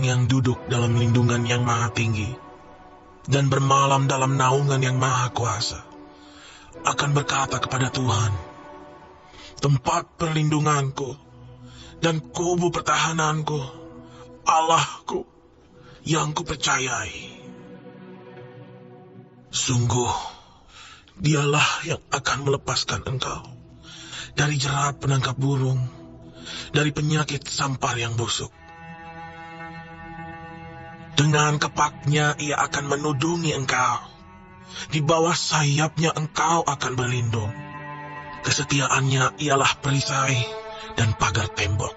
orang yang duduk dalam lindungan yang maha tinggi dan bermalam dalam naungan yang maha kuasa akan berkata kepada Tuhan, tempat perlindunganku dan kubu pertahananku, Allahku yang kupercayai. Sungguh, dialah yang akan melepaskan engkau dari jerat penangkap burung, dari penyakit sampar yang busuk. Dengan kepaknya ia akan menudungi engkau, di bawah sayapnya engkau akan berlindung. Kesetiaannya ialah perisai dan pagar tembok.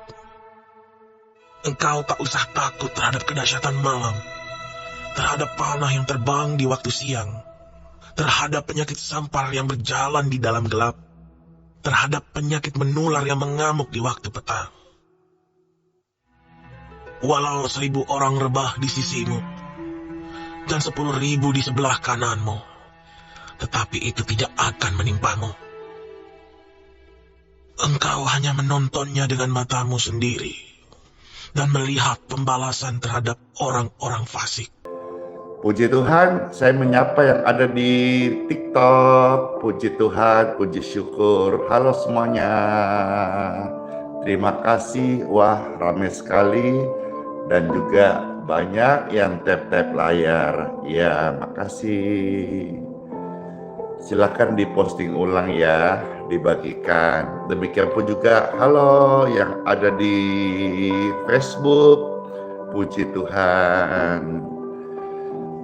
Engkau tak usah takut terhadap kedahsyatan malam, terhadap panah yang terbang di waktu siang, terhadap penyakit sampar yang berjalan di dalam gelap, terhadap penyakit menular yang mengamuk di waktu petang. Walau 1,000 orang rebah di sisimu, dan 10,000 di sebelah kananmu, tetapi itu tidak akan menimpamu. Engkau hanya menontonnya dengan matamu sendiri, dan melihat pembalasan terhadap orang-orang fasik. Puji Tuhan, saya menyapa yang ada di TikTok. Puji Tuhan, puji syukur. Halo semuanya. Terima kasih. Wah, ramai sekali. Dan juga banyak yang tap-tap layar. Ya, makasih. Silakan diposting ulang ya, dibagikan. Demikian pun juga halo yang ada di Facebook. Puji Tuhan.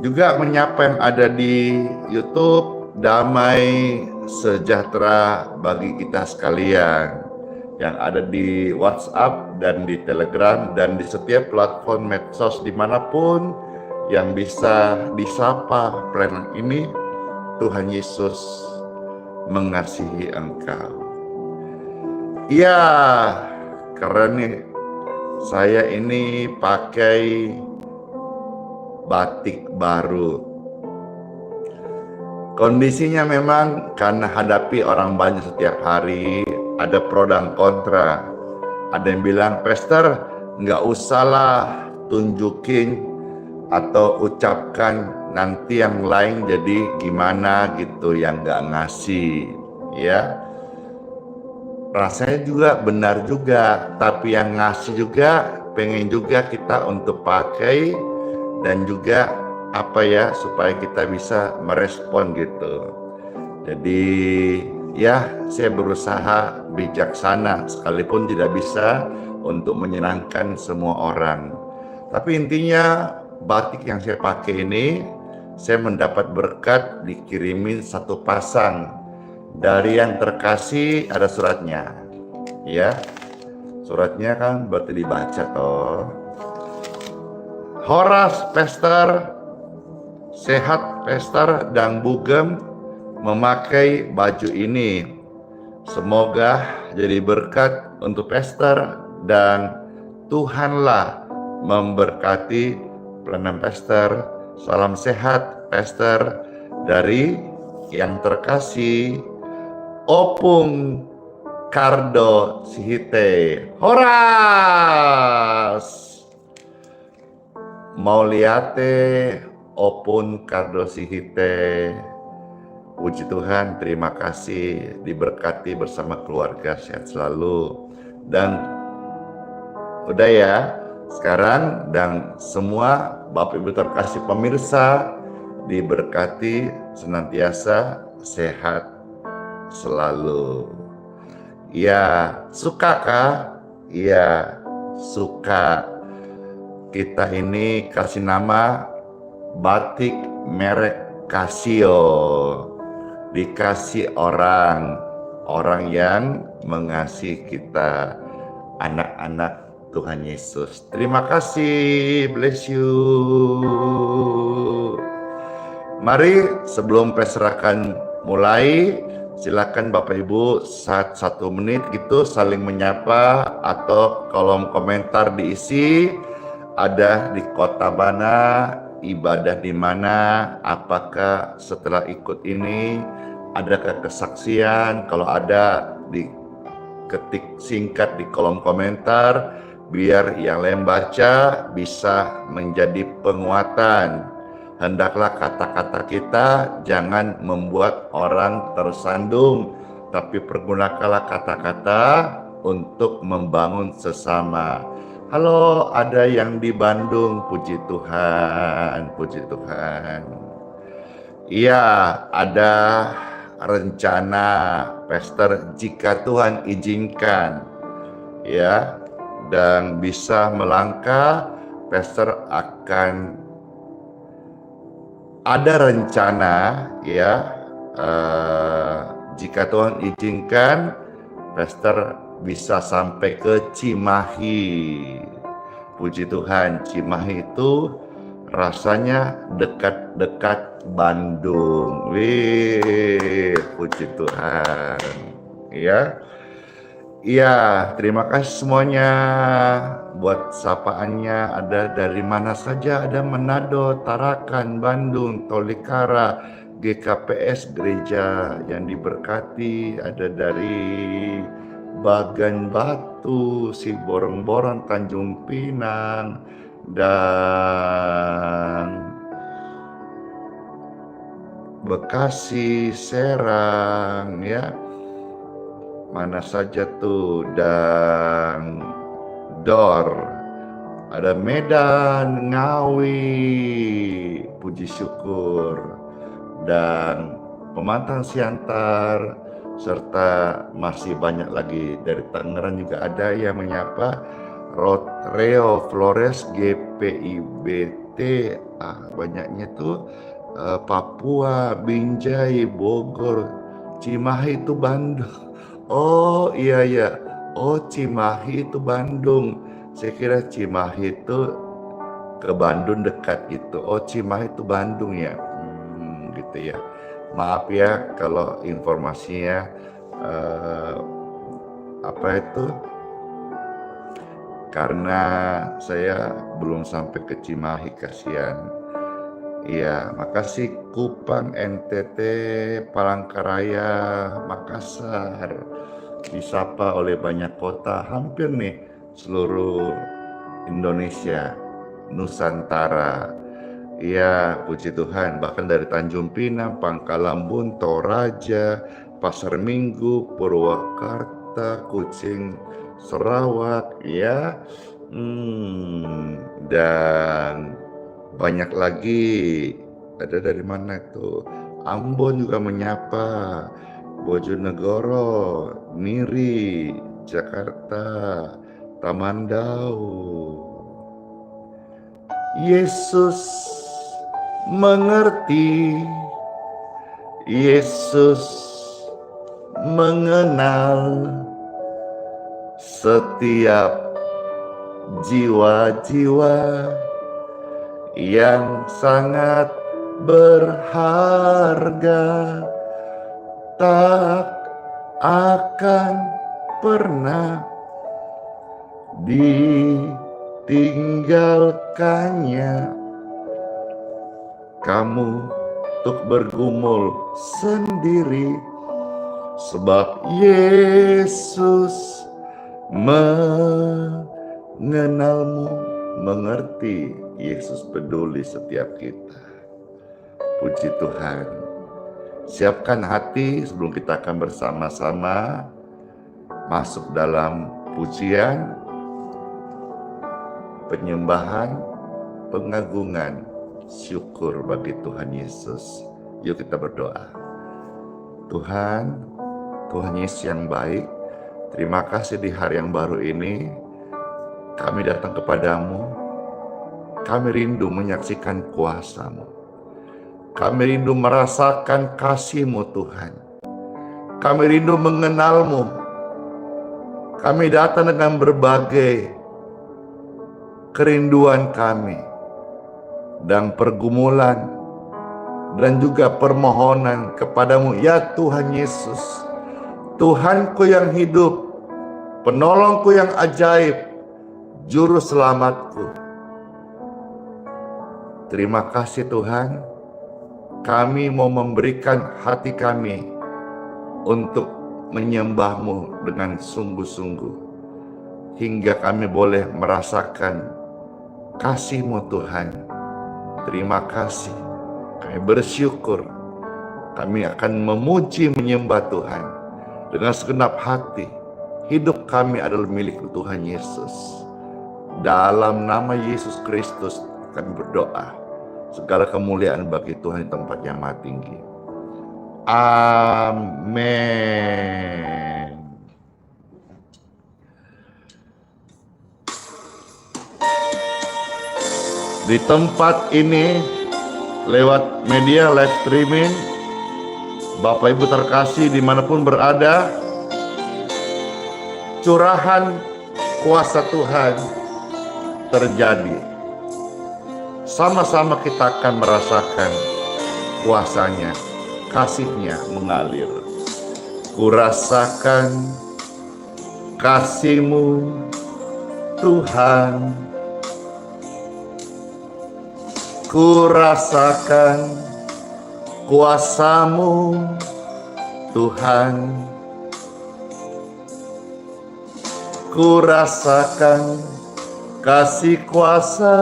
Juga menyapa yang ada di YouTube. Damai sejahtera bagi kita sekalian yang ada di WhatsApp dan di Telegram dan di setiap platform medsos dimanapun yang bisa disapa pelayanan ini. Tuhan Yesus mengasihi engkau. Iya, keren nih. Saya ini pakai batik baru. Kondisinya memang karena hadapi orang banyak setiap hari, ada pro dan kontra. Ada yang bilang, Pastor, nggak usahlah tunjukin atau ucapkan, nanti yang lain jadi gimana gitu yang nggak ngasih. Ya, rasanya juga benar juga, tapi yang ngasih juga pengen juga kita untuk pakai dan juga supaya kita bisa merespon gitu. Jadi ya, saya berusaha bijaksana sekalipun tidak bisa untuk menyenangkan semua orang. Tapi intinya batik yang saya pakai ini, saya mendapat berkat dikirimin satu pasang dari yang terkasih. Ada suratnya. Ya, suratnya kan berarti dibaca toh. Horas Pastor, sehat Pastor dan Bugem memakai baju ini. Semoga jadi berkat untuk Pastor dan Tuhanlah memberkati pelayanan Pastor. Salam sehat Pastor dari yang terkasih Opung Kardo Sihite. Horas! Mau liate Opun Kardo Sihite. Puji Tuhan, terima kasih diberkati bersama keluarga, sehat selalu. Dan udah ya, sekarang dan semua Bapak Ibu terkasih pemirsa diberkati senantiasa sehat selalu. Ya, suka kah? Ya, suka. Kita ini kasih nama batik merek Casio. Dikasih orang yang mengasihi kita, anak-anak Tuhan Yesus. Terima kasih, bless you. Mari sebelum peserakan mulai, silakan Bapak Ibu 1 menit gitu saling menyapa, atau kolom komentar diisi ada di kota mana, ibadah di mana, apakah setelah ikut ini adakah kesaksian. Kalau ada diketik singkat di kolom komentar, biar yang lain baca bisa menjadi penguatan. Hendaklah kata-kata kita jangan membuat orang tersandung, tapi pergunakanlah kata-kata untuk membangun sesama. Halo, ada yang di Bandung, puji Tuhan, puji Tuhan. Iya, ada rencana, Pastor, jika Tuhan izinkan, ya, dan bisa melangkah, Pastor akan ada rencana, ya, jika Tuhan izinkan, Pastor bisa sampai ke Cimahi. Puji Tuhan, Cimahi itu rasanya dekat-dekat Bandung. Wih, puji Tuhan. Ya. Iya, terima kasih semuanya buat sapaannya. Ada dari mana saja, ada Manado, Tarakan, Bandung, Tolikara, GKPS Gereja yang diberkati, ada dari Bagan Batu, Siborong-Borong, Tanjung Pinang, dan Bekasi, Serang, ya. Mana saja tuh, dan Dor, ada Medan, Ngawi, puji syukur, dan Pematang Siantar, serta masih banyak lagi dari Tangerang juga ada yang menyapa. Rotreo Flores, GPIBT, banyaknya tuh, Papua, Binjai, Bogor, Cimahi itu Bandung. Oh iya, oh Cimahi itu Bandung. Saya kira Cimahi itu ke Bandung dekat gitu. Oh Cimahi itu Bandung ya, gitu ya. Maaf ya kalau informasinya karena saya belum sampai ke Cimahi, kasihan. Iya, makasih Kupang, NTT, Palangkaraya, Makassar, disapa oleh banyak kota, hampir nih seluruh Indonesia, Nusantara. Iya, puji Tuhan, bahkan dari Tanjung Pinang, Pangkalambun, Toraja, Pasar Minggu, Purwakarta, Kucing, Sarawak, ya, dan banyak lagi. Ada dari mana tuh? Ambon juga menyapa, Bojonegoro, Miri, Jakarta, Tamandau. Yesus mengerti, Yesus mengenal setiap jiwa-jiwa yang sangat berharga, tak akan pernah ditinggalkannya. Kamu untuk bergumul sendiri, sebab Yesus mengenalmu, mengerti. Yesus peduli setiap kita. Puji Tuhan. Siapkan hati sebelum kita akan bersama-sama masuk dalam pujian, penyembahan, pengagungan, syukur bagi Tuhan Yesus. Yuk kita berdoa. Tuhan Yesus yang baik, terima kasih di hari yang baru ini kami datang kepadamu. Kami rindu menyaksikan kuasa-Mu. Kami rindu merasakan kasih-Mu Tuhan. Kami rindu mengenal-Mu. Kami datang dengan berbagai kerinduan kami dan pergumulan dan juga permohonan kepadamu, ya Tuhan Yesus, Tuhanku yang hidup, penolongku yang ajaib, juru selamatku. Terima kasih Tuhan, kami mau memberikan hati kami untuk menyembah-Mu dengan sungguh-sungguh. hingga kami boleh merasakan kasih-Mu Tuhan. Terima kasih, kami bersyukur, kami akan memuji menyembah Tuhan dengan segenap hati. Hidup kami adalah milik Tuhan Yesus. Dalam nama Yesus Kristus kami berdoa. Segala kemuliaan bagi Tuhan di tempat yang maha tinggi. Amin. Di tempat ini, lewat media live streaming, Bapak Ibu terkasih dimanapun berada, curahan kuasa Tuhan terjadi. Sama-sama kita akan merasakan kuasanya, kasih-Nya mengalir. Kurasakan kasih-Mu Tuhan, kurasakan kuasa-Mu Tuhan, kurasakan kasih kuasa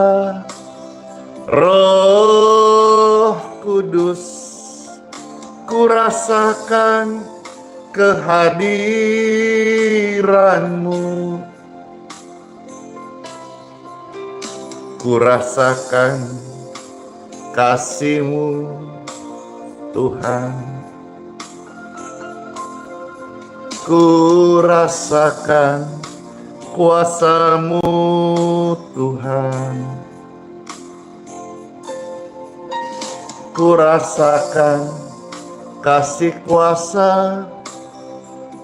Roh Kudus, kurasakan kehadiran-Mu, kurasakan kasih-Mu Tuhan, kurasakan kuasa-Mu Tuhan, kurasakan kasih kuasa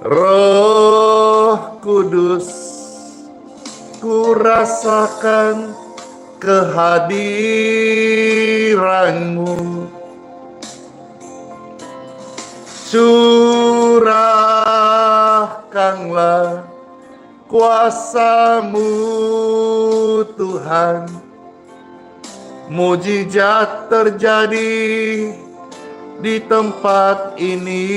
Roh Kudus, kurasakan kehadiran-Mu. Curahkanlah kuasa-Mu Tuhan, mujizat terjadi di tempat ini.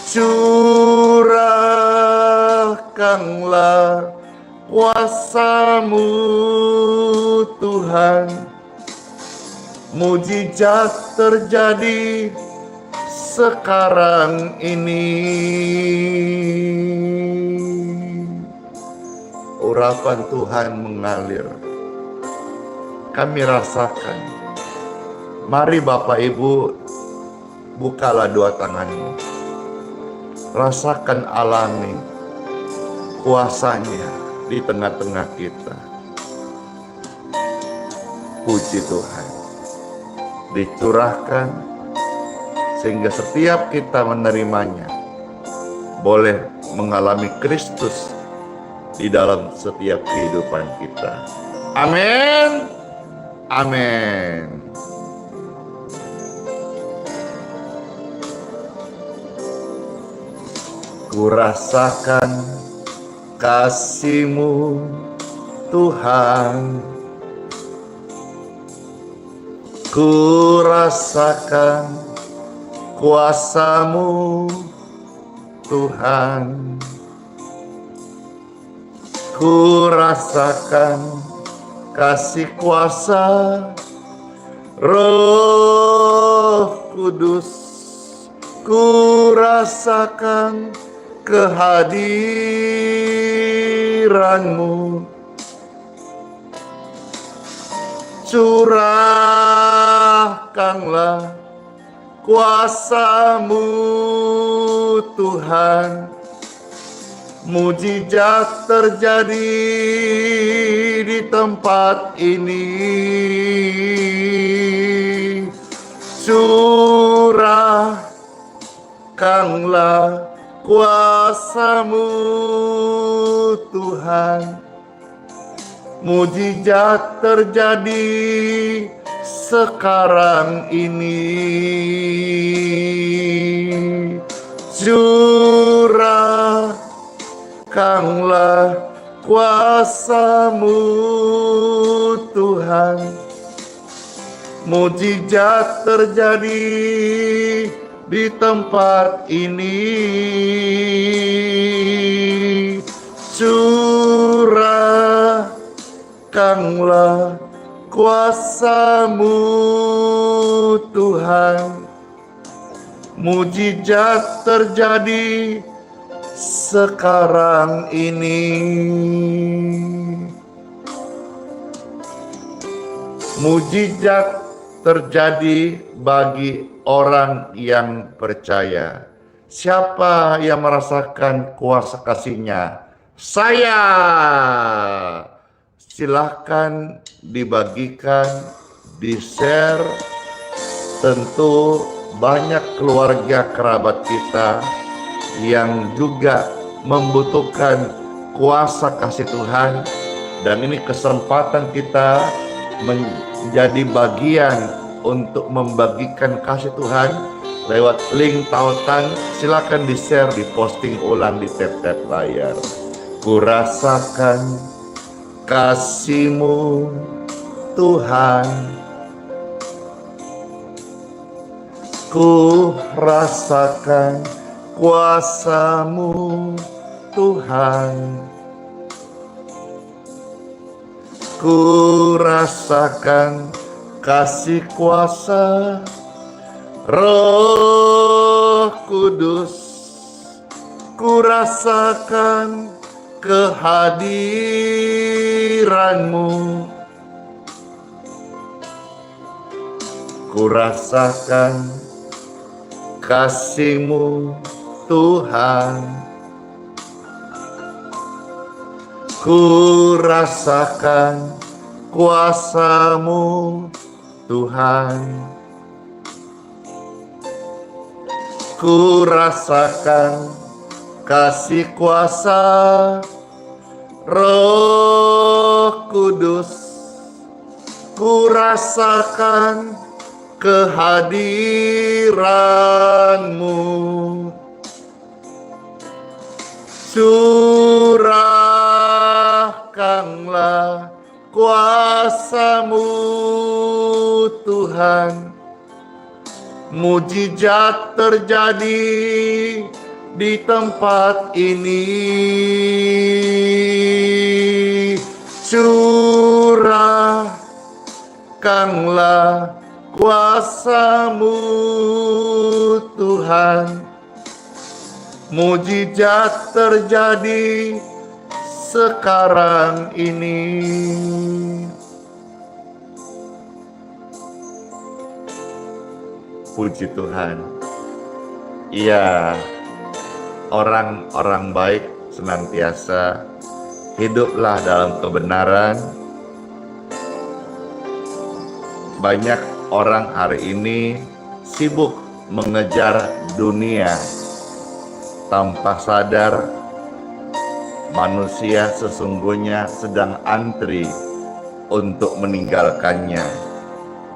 Curahkanlah kuasa-Mu Tuhan, mujizat terjadi sekarang ini. Urapan Tuhan mengalir, kami rasakan. Mari Bapak Ibu, bukalah dua tanganmu, rasakan, alami kuasanya di tengah-tengah kita. Puji Tuhan, dicurahkan sehingga setiap kita menerimanya boleh mengalami Kristus di dalam setiap kehidupan kita. Amin. Amin. Kurasakan kasih-Mu Tuhan, kurasakan kuasa-Mu Tuhan, kurasakan kasih kuasa Roh Kudus, kurasakan kehadiran-Mu. Curahkanlah kuasa-Mu Tuhan, mujizat terjadi di tempat ini. Curahkanlah kuasa-Mu Tuhan, mujizat terjadi sekarang ini. Curahkanlah kuasa-Mu Tuhan, mujizat terjadi di tempat ini. Curahkanlah kuasa-Mu Tuhan, mujizat terjadi sekarang ini. Mujizat terjadi bagi orang yang percaya. Siapa yang merasakan kuasa kasih-Nya? Saya. Silahkan dibagikan, di-share. Tentu banyak keluarga kerabat kita yang juga membutuhkan kuasa kasih Tuhan, dan ini kesempatan kita menjadi bagian untuk membagikan kasih Tuhan lewat link tautan. Silakan di-share, di-posting ulang di tab-tab layar. Kurasakan kasih-Mu Tuhan, ku rasakan kuasa-Mu Tuhan, ku rasakan kasih kuasa Roh Kudus, ku rasakan kehadiran-Mu, ku rasakan kasih-Mu Tuhan, ku rasakan kuasa-Mu Tuhan, ku rasakan kasih kuasa Roh Kudus, ku rasakan kehadiran-Mu. Curahkanlah kuasa-Mu Tuhan, mujizat terjadi di tempat ini. Curahkanlah kuasa-Mu Tuhan, mujizat terjadi sekarang ini. Puji Tuhan. Iya, orang-orang baik senantiasa hiduplah dalam kebenaran. Banyak orang hari ini sibuk mengejar dunia tanpa sadar manusia sesungguhnya sedang antri untuk meninggalkannya.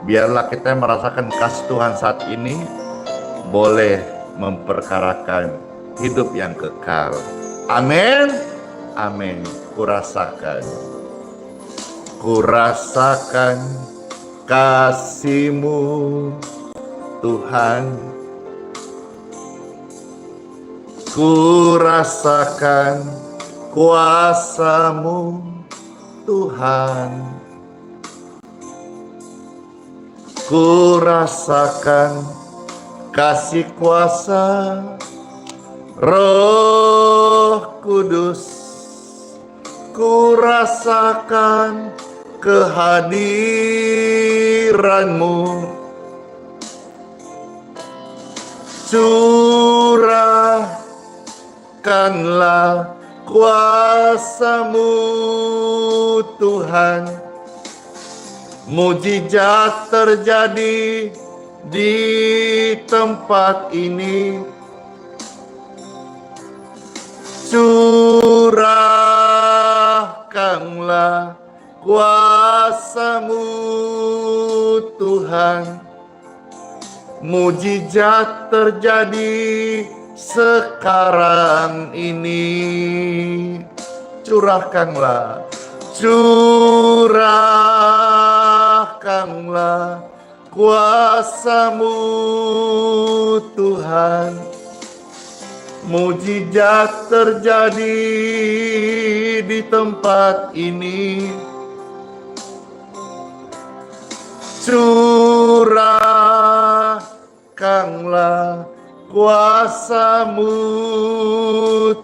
Biarlah kita merasakan kasih Tuhan saat ini boleh memperkarakan hidup yang kekal. Amin. Amin. Kurasakan kasih-Mu Tuhan, kurasakan kuasa-Mu Tuhan, kurasakan kasih kuasa Roh Kudus, kurasakan kehadiran-Mu, curahkanlah kuasa-Mu Tuhan, mujizat terjadi di tempat ini. Curahkanlah kuasa-Mu Tuhan, mujizat terjadi sekarang ini. Curahkanlah kuasa-Mu Tuhan, mujizat terjadi di tempat ini. Curahkanlah kuasa-Mu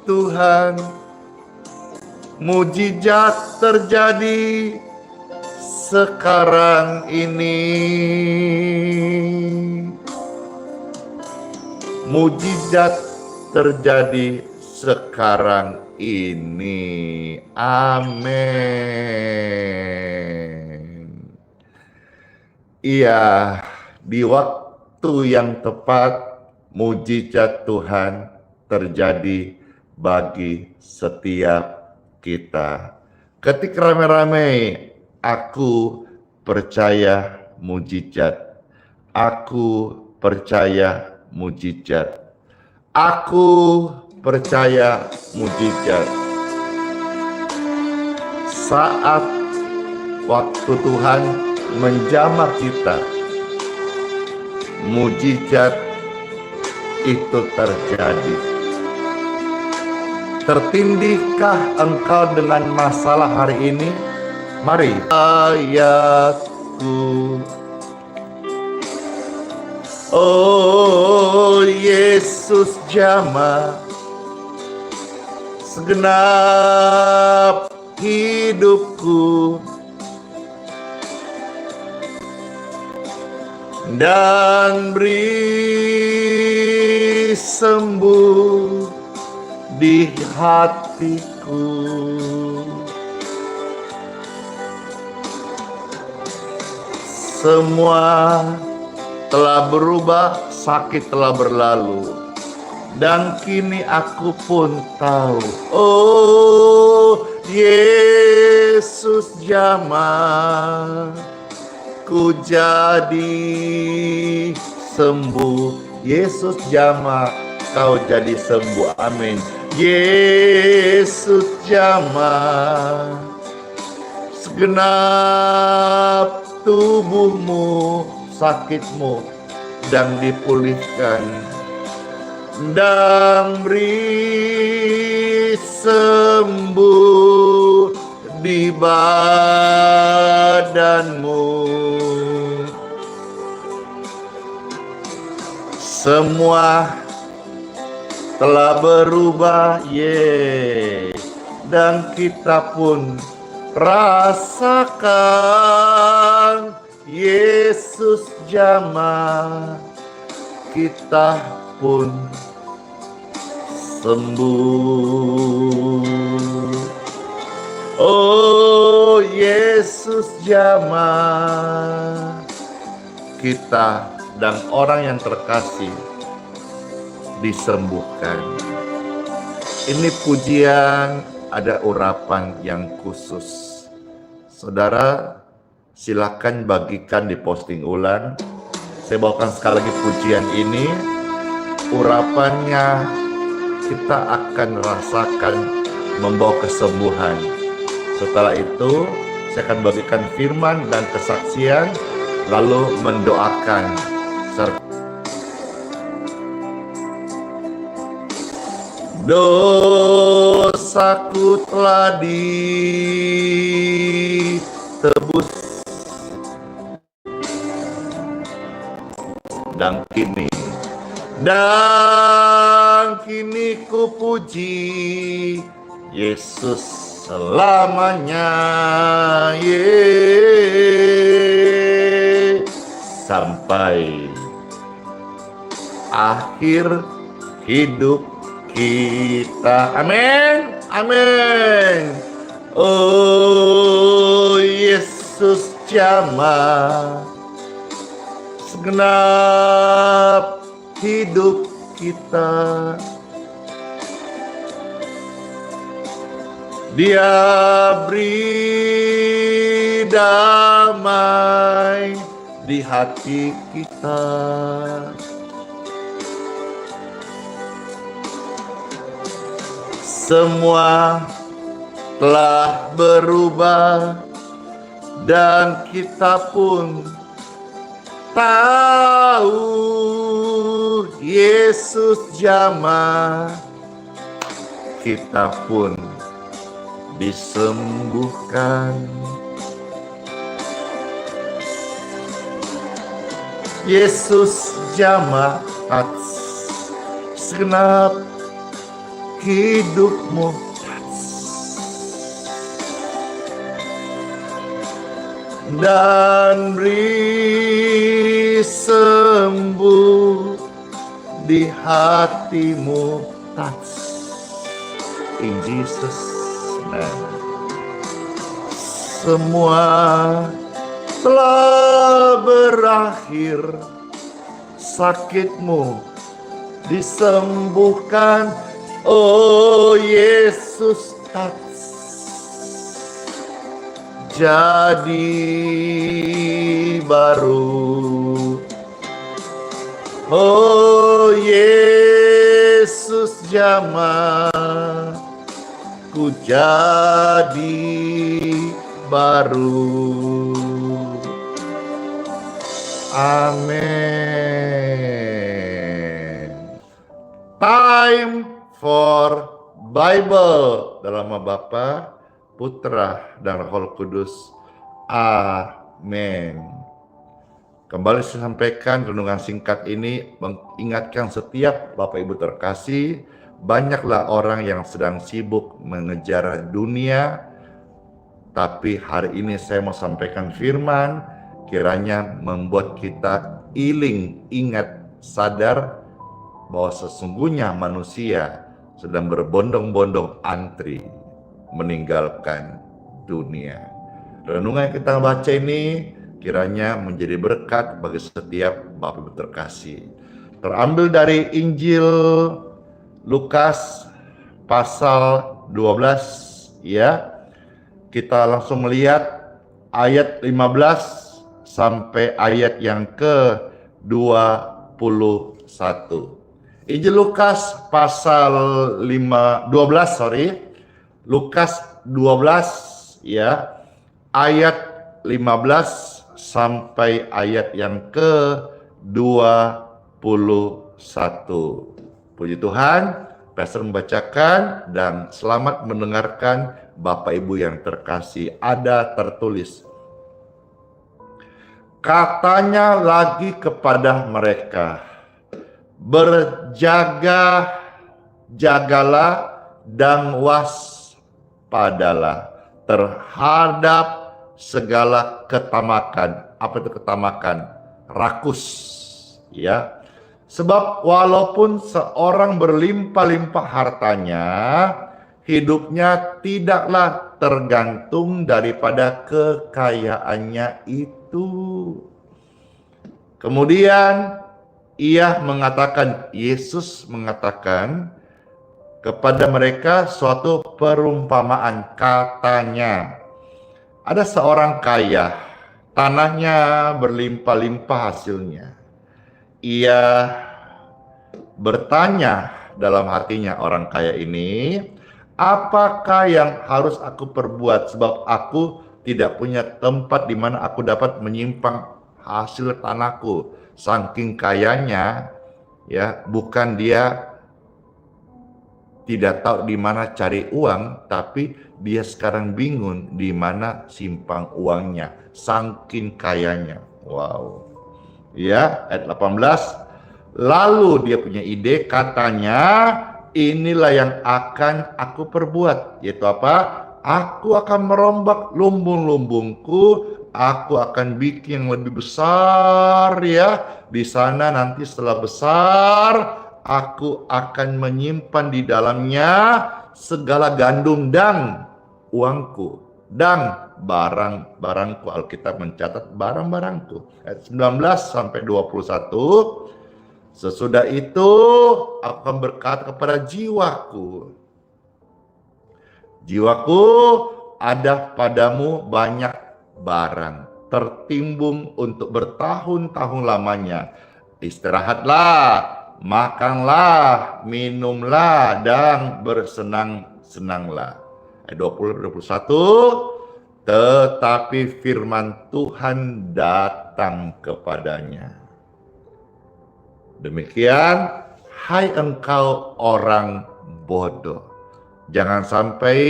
Tuhan, mujizat terjadi sekarang ini. Mujizat terjadi sekarang ini. Amin. Iya, di waktu yang tepat mujizat Tuhan terjadi bagi setiap kita. Ketika rame-rame, aku percaya mujizat. Aku percaya mujizat. Aku percaya mujizat. Saat waktu Tuhan menjamah kita, mujizat itu terjadi. Tertindihkah engkau dengan masalah hari ini? Mari. Ayatku, oh Yesus jamah segenap hidupku, dan beri sembuh di hatiku. Semua telah berubah, sakit telah berlalu, dan kini aku pun tahu, oh Yesus jamah, ku jadi sembuh. Yesus jamah, kau jadi sembuh. Amin. Yesus jamah segenap tubuhmu, sakitmu, dan dipulihkan, dan beri sembuh di badanmu. Semua telah berubah, dan kita pun rasakan Yesus jamah, kita pun sembuh. Oh Yesus jamah, kita dan orang yang terkasih disembuhkan. Ini pujian, ada urapan yang khusus. Saudara, silakan bagikan di posting ulang. Saya bawakan sekali lagi pujian ini. Urapannya kita akan rasakan membawa kesembuhan. Setelah itu, saya akan bagikan firman dan kesaksian, lalu mendoakan. Dosaku telah ditebus, dan kini ku puji Yesus selamanya, sampai akhir hidup kita. Amin, amin. Oh Yesus jamah segenap hidup kita. Dia beri damai di hati kita. Semua telah berubah, dan kita pun tahu Yesus jamah, kita pun disembuhkan. Yesus jamah segenap hidupmu, dan beri sembuh di hatimu. Touch in Jesus name. Semua telah berakhir, sakitmu disembuhkan. Oh Yesus, touch, jadi baru. Oh Yesus jamah, ku jadi baru. Amin. Time for Bible dalam nama Bapa, Putra, dan Roh Kudus. Amin. Kembali saya sampaikan renungan singkat ini mengingatkan setiap Bapak Ibu terkasih, banyaklah orang yang sedang sibuk mengejar dunia, tapi hari ini saya mau sampaikan firman, kiranya membuat kita ingat, sadar bahwa sesungguhnya manusia sedang berbondong-bondong antri meninggalkan dunia. Renungan yang kita baca ini kiranya menjadi berkat bagi setiap Bapak Ibu terkasih. Terambil dari Injil Lukas pasal 12 ya. Kita langsung melihat ayat 15 sampai ayat yang ke-21. Injil Lukas pasal 12. Lukas 12 ya. Ayat 15 sampai ayat yang ke-21. Puji Tuhan, Pastor membacakan dan selamat mendengarkan Bapak Ibu yang terkasih. Ada tertulis, katanya lagi kepada mereka, berjaga-jagalah dan waspadalah terhadap segala ketamakan. Apa itu ketamakan? Rakus, ya. Sebab walaupun seorang berlimpah-limpah hartanya, hidupnya tidaklah tergantung daripada kekayaannya itu. Kemudian Yesus mengatakan kepada mereka suatu perumpamaan, katanya, ada seorang kaya, tanahnya berlimpah-limpah hasilnya. Ia bertanya dalam hatinya, orang kaya ini, apakah yang harus aku perbuat, sebab aku tidak punya tempat di mana aku dapat menyimpan hasil tanahku. Saking kayanya, ya, bukan dia tidak tahu di mana cari uang, tapi dia sekarang bingung di mana simpang uangnya, saking kayanya. Wow. Ya, ayat 18. Lalu dia punya ide, katanya, inilah yang akan aku perbuat, yaitu apa? Aku akan merombak lumbung-lumbungku, aku akan bikin yang lebih besar, ya. Di sana nanti setelah besar, aku akan menyimpan di dalamnya segala gandum dan uangku dan barang-barangku. Alkitab mencatat barang-barangku. Ayat 19 sampai 21. Sesudah itu aku akan berkata kepada jiwaku, jiwaku, ada padamu banyak barang tertimbun untuk bertahun-tahun lamanya. Istirahatlah, makanlah, minumlah, dan bersenang-senanglah. Ayat 20-21. tetapi firman Tuhan datang kepadanya. Demikian, hai engkau orang bodoh. Jangan sampai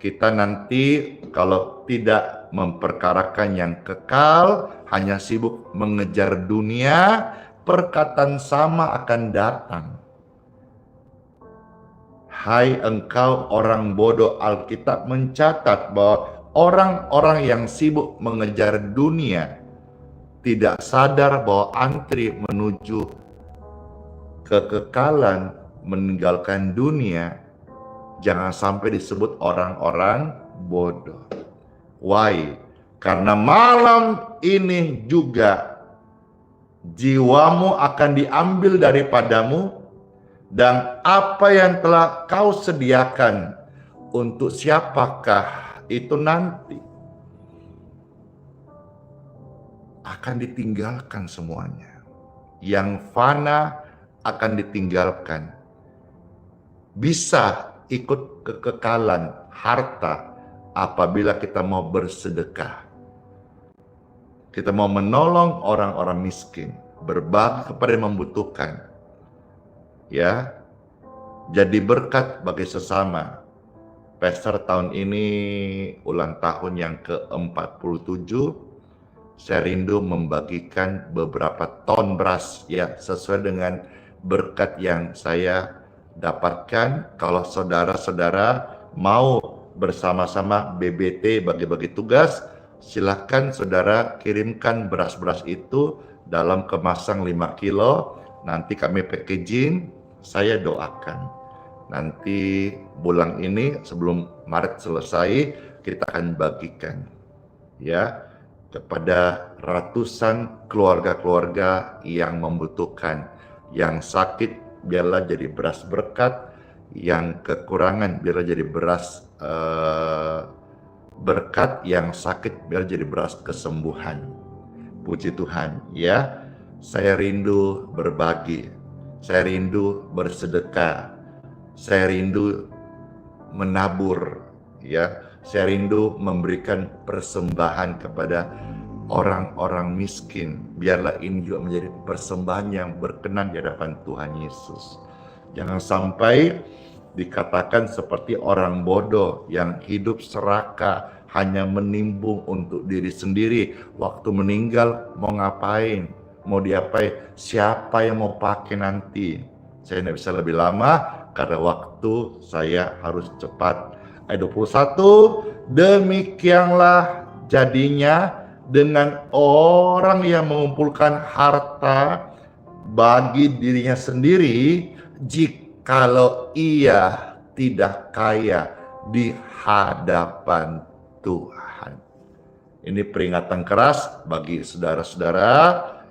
kita nanti kalau tidak memperkarakan yang kekal, hanya sibuk mengejar dunia, perkataan sama akan datang. Hai engkau orang bodoh, Alkitab mencatat bahwa orang-orang yang sibuk mengejar dunia tidak sadar bahwa antri menuju kekekalan, meninggalkan dunia, jangan sampai disebut orang-orang bodoh. Why? Karena malam ini juga jiwamu akan diambil daripadamu, dan apa yang telah kau sediakan untuk siapakah itu nanti akan ditinggalkan semuanya. Yang fana akan ditinggalkan. Bisa ikut kekekalan harta apabila kita mau bersedekah. Kita mau menolong orang-orang miskin, berbagi kepada yang membutuhkan. Ya, jadi berkat bagi sesama. Pastor tahun ini ulang tahun yang ke-47. Saya rindu membagikan beberapa ton beras ya, sesuai dengan berkat yang saya dapatkan. Kalau saudara-saudara mau bersama-sama BBT bagi-bagi tugas, silakan saudara kirimkan beras-beras itu dalam kemasan 5 kilo. Nanti kami packaging. Saya doakan nanti bulan ini sebelum Maret selesai kita akan bagikan ya kepada ratusan keluarga-keluarga yang membutuhkan. Yang sakit biarlah jadi beras berkat, yang kekurangan biarlah jadi beras berkat, yang sakit biar jadi beras kesembuhan. Puji Tuhan ya. Saya rindu berbagi. Saya rindu bersedekah, saya rindu menabur, ya. Saya rindu memberikan persembahan kepada orang-orang miskin. Biarlah ini juga menjadi persembahan yang berkenan di hadapan Tuhan Yesus. Jangan sampai dikatakan seperti orang bodoh yang hidup serakah, hanya menimbun untuk diri sendiri. Waktu meninggal mau ngapain? Mau diapain? Siapa yang mau pakai nanti? Saya tidak bisa lebih lama karena waktu saya harus cepat. Ayat 21, demikianlah jadinya dengan orang yang mengumpulkan harta bagi dirinya sendiri, jikalau ia tidak kaya di hadapan Tuhan. Ini peringatan keras bagi saudara-saudara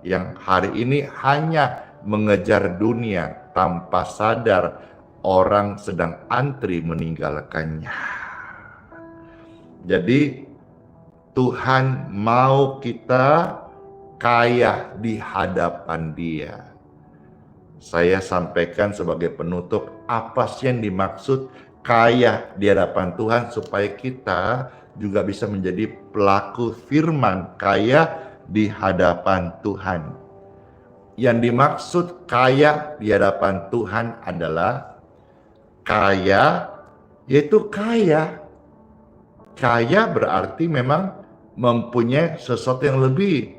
yang hari ini hanya mengejar dunia tanpa sadar orang sedang antri meninggalkannya. Jadi Tuhan mau kita kaya di hadapan Dia. Saya sampaikan sebagai penutup apa sih yang dimaksud kaya di hadapan Tuhan supaya kita juga bisa menjadi pelaku firman kaya di hadapan Tuhan. Yang dimaksud kaya di hadapan Tuhan adalah kaya, yaitu kaya. Kaya berarti memang mempunyai sesuatu yang lebih,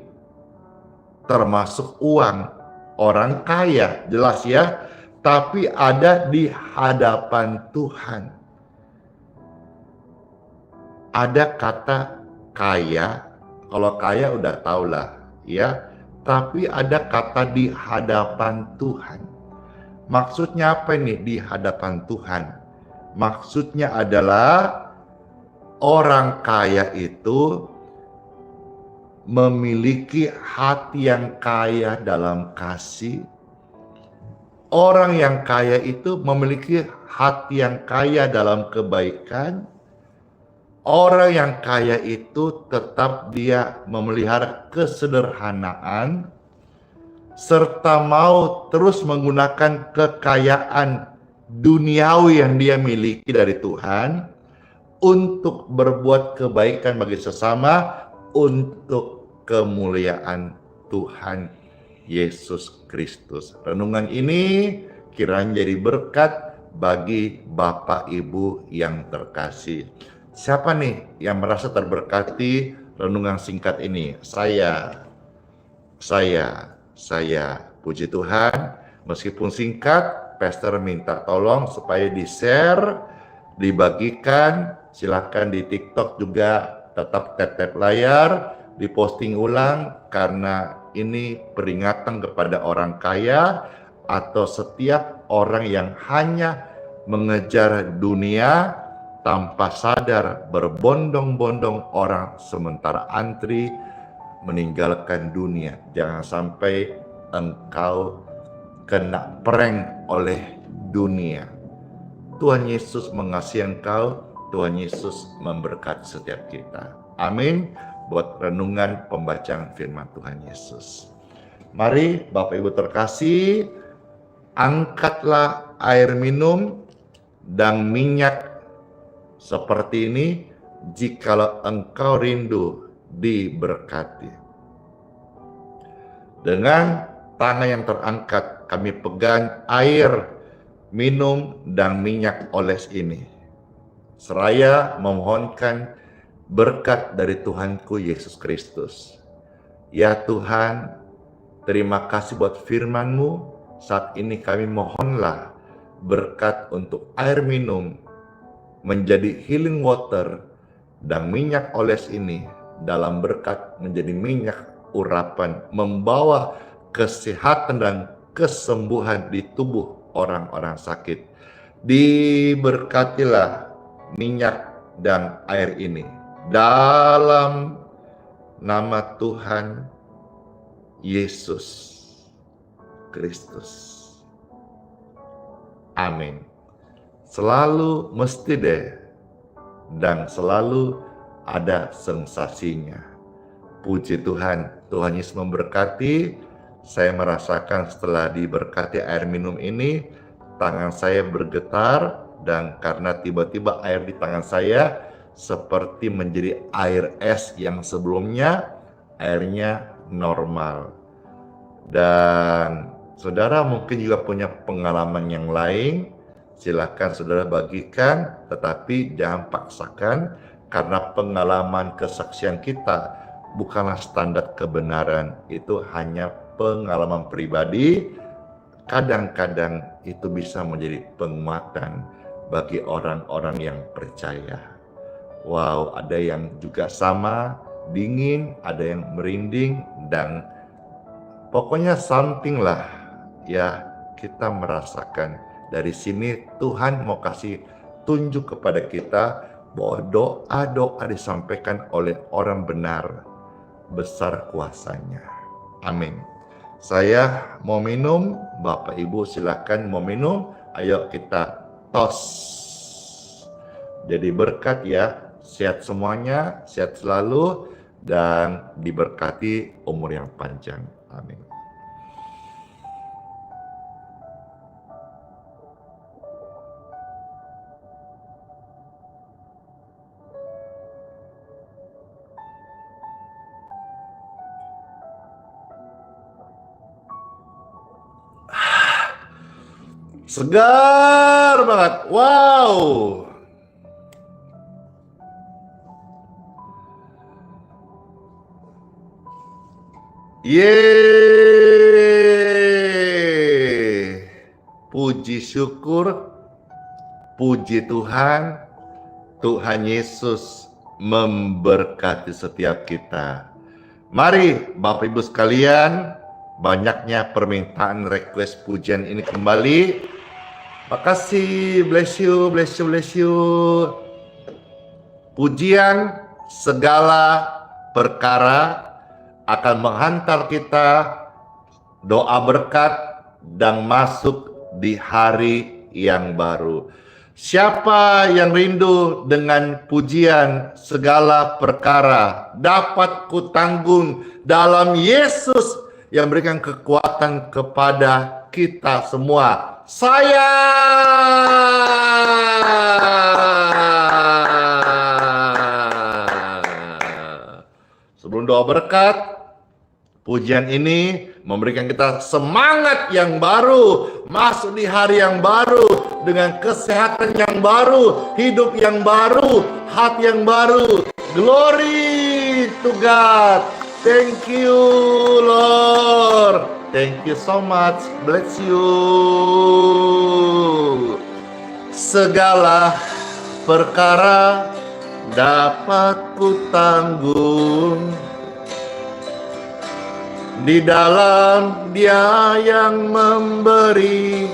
termasuk uang. Orang kaya, jelas ya, tapi ada di hadapan Tuhan. Ada kata kaya. Kalau kaya udah tahulah ya, tapi ada kata di hadapan Tuhan. Maksudnya apa nih di hadapan Tuhan? Maksudnya adalah orang kaya itu memiliki hati yang kaya dalam kasih. Orang yang kaya itu memiliki hati yang kaya dalam kebaikan. Orang yang kaya itu tetap dia memelihara kesederhanaan serta mau terus menggunakan kekayaan duniawi yang dia miliki dari Tuhan untuk berbuat kebaikan bagi sesama untuk kemuliaan Tuhan Yesus Kristus. Renungan ini kiranya jadi berkat bagi Bapak Ibu yang terkasih. Siapa nih yang merasa terberkati renungan singkat ini? Saya. Puji Tuhan, meskipun singkat, Pastor minta tolong supaya di-share, dibagikan. Silakan di TikTok juga tetap tap-tap layar, diposting ulang, karena ini peringatan kepada orang kaya atau setiap orang yang hanya mengejar dunia tanpa sadar berbondong-bondong orang sementara antri meninggalkan dunia. Jangan sampai engkau kena prank oleh dunia. Tuhan Yesus mengasihi engkau, Tuhan Yesus memberkati setiap kita. Amin. Buat renungan pembacaan firman Tuhan Yesus. Mari Bapak Ibu terkasih, angkatlah air minum dan minyak seperti ini jikalau engkau rindu diberkati. Dengan tangan yang terangkat kami pegang air minum dan minyak oles ini, seraya memohonkan berkat dari Tuhanku Yesus Kristus. Ya Tuhan, terima kasih buat firman-Mu. Saat ini kami mohonlah berkat untuk air minum menjadi healing water dan minyak oles ini dalam berkat menjadi minyak urapan, membawa kesehatan dan kesembuhan di tubuh orang-orang sakit. Diberkatilah minyak dan air ini dalam nama Tuhan Yesus Kristus. Amin. Selalu mesti deh, dan selalu ada sensasinya. Puji Tuhan, Tuhan Yesus memberkati. Saya merasakan setelah diberkati air minum ini, tangan saya bergetar, dan karena tiba-tiba air di tangan saya seperti menjadi air es yang sebelumnya airnya normal. Dan saudara mungkin juga punya pengalaman yang lain, silakan saudara bagikan, tetapi jangan paksakan, karena pengalaman kesaksian kita bukanlah standar kebenaran. Itu hanya pengalaman pribadi. Kadang-kadang itu bisa menjadi penguatan bagi orang-orang yang percaya. Wow, ada yang juga sama, dingin, ada yang merinding, dan pokoknya something lah ya, kita merasakan. Dari sini Tuhan mau kasih tunjuk kepada kita bahwa doa-doa disampaikan oleh orang benar besar kuasanya. Amin. Saya mau minum, Bapak Ibu silakan mau minum. Ayo kita tos. Jadi berkat ya, sehat semuanya, sehat selalu, dan diberkati umur yang panjang. Amin. Segar banget. Wow. Yeay. Puji syukur. Puji Tuhan. Tuhan Yesus memberkati setiap kita. Mari Bapak Ibu sekalian, banyaknya permintaan request pujian ini kembali. Makasih, bless you, bless you, bless you. Pujian segala perkara akan menghantar kita doa berkat dan masuk di hari yang baru. Siapa yang rindu dengan pujian segala perkara dapat kutanggung dalam Yesus yang berikan kekuatan kepada kita semua. Saya Sebelum doa berkat, pujian ini memberikan kita semangat yang baru, masuk di hari yang baru dengan kesehatan yang baru, hidup yang baru, hati yang baru. Glory to God. Thank you, Lord. Thank you so much. Bless you. Segala perkara dapat ku tanggung di dalam Dia yang memberi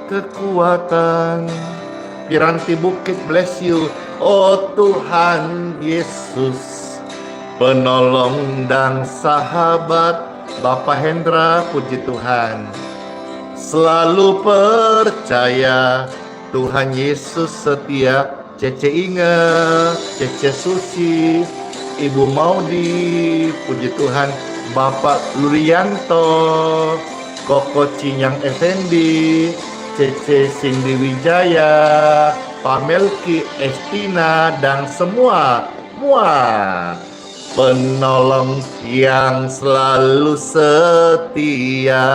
kekuatan. Piranti Bukit, bless you. Oh Tuhan Yesus, penolong dan sahabat. Bapak Hendra, puji Tuhan. Selalu percaya Tuhan Yesus setia. Cece Inge, Cece Susi, Ibu Maudi, puji Tuhan. Bapak Lurianto, Koko Cinyang Effendi, Cece Cindy Wijaya, Pak Melki Estina, dan semua penolong yang selalu setia.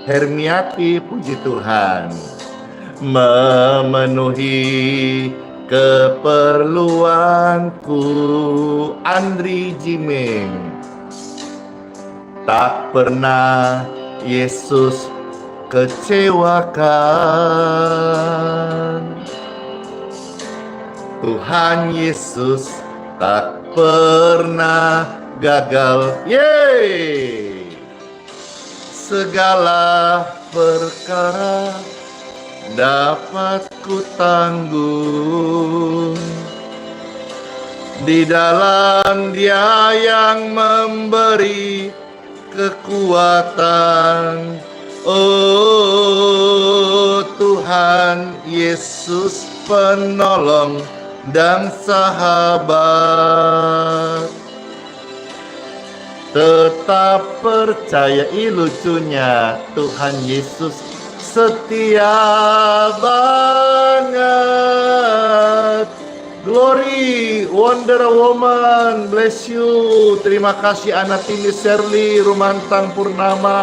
Hermiati, puji Tuhan, memenuhi keperluanku. Andri Jimeng, tak pernah Yesus kecewakan. Tuhan Yesus tak pernah gagal. Yeay! Segala perkara dapat ku tanggung di dalam Dia yang memberi kekuatan. Oh Tuhan Yesus, penolong dan sahabat. Tetap percaya, lucunya Tuhan Yesus setia banget. Glory, Wonder Woman, bless you. Terima kasih Anatini Shirley, Rumantang Purnama,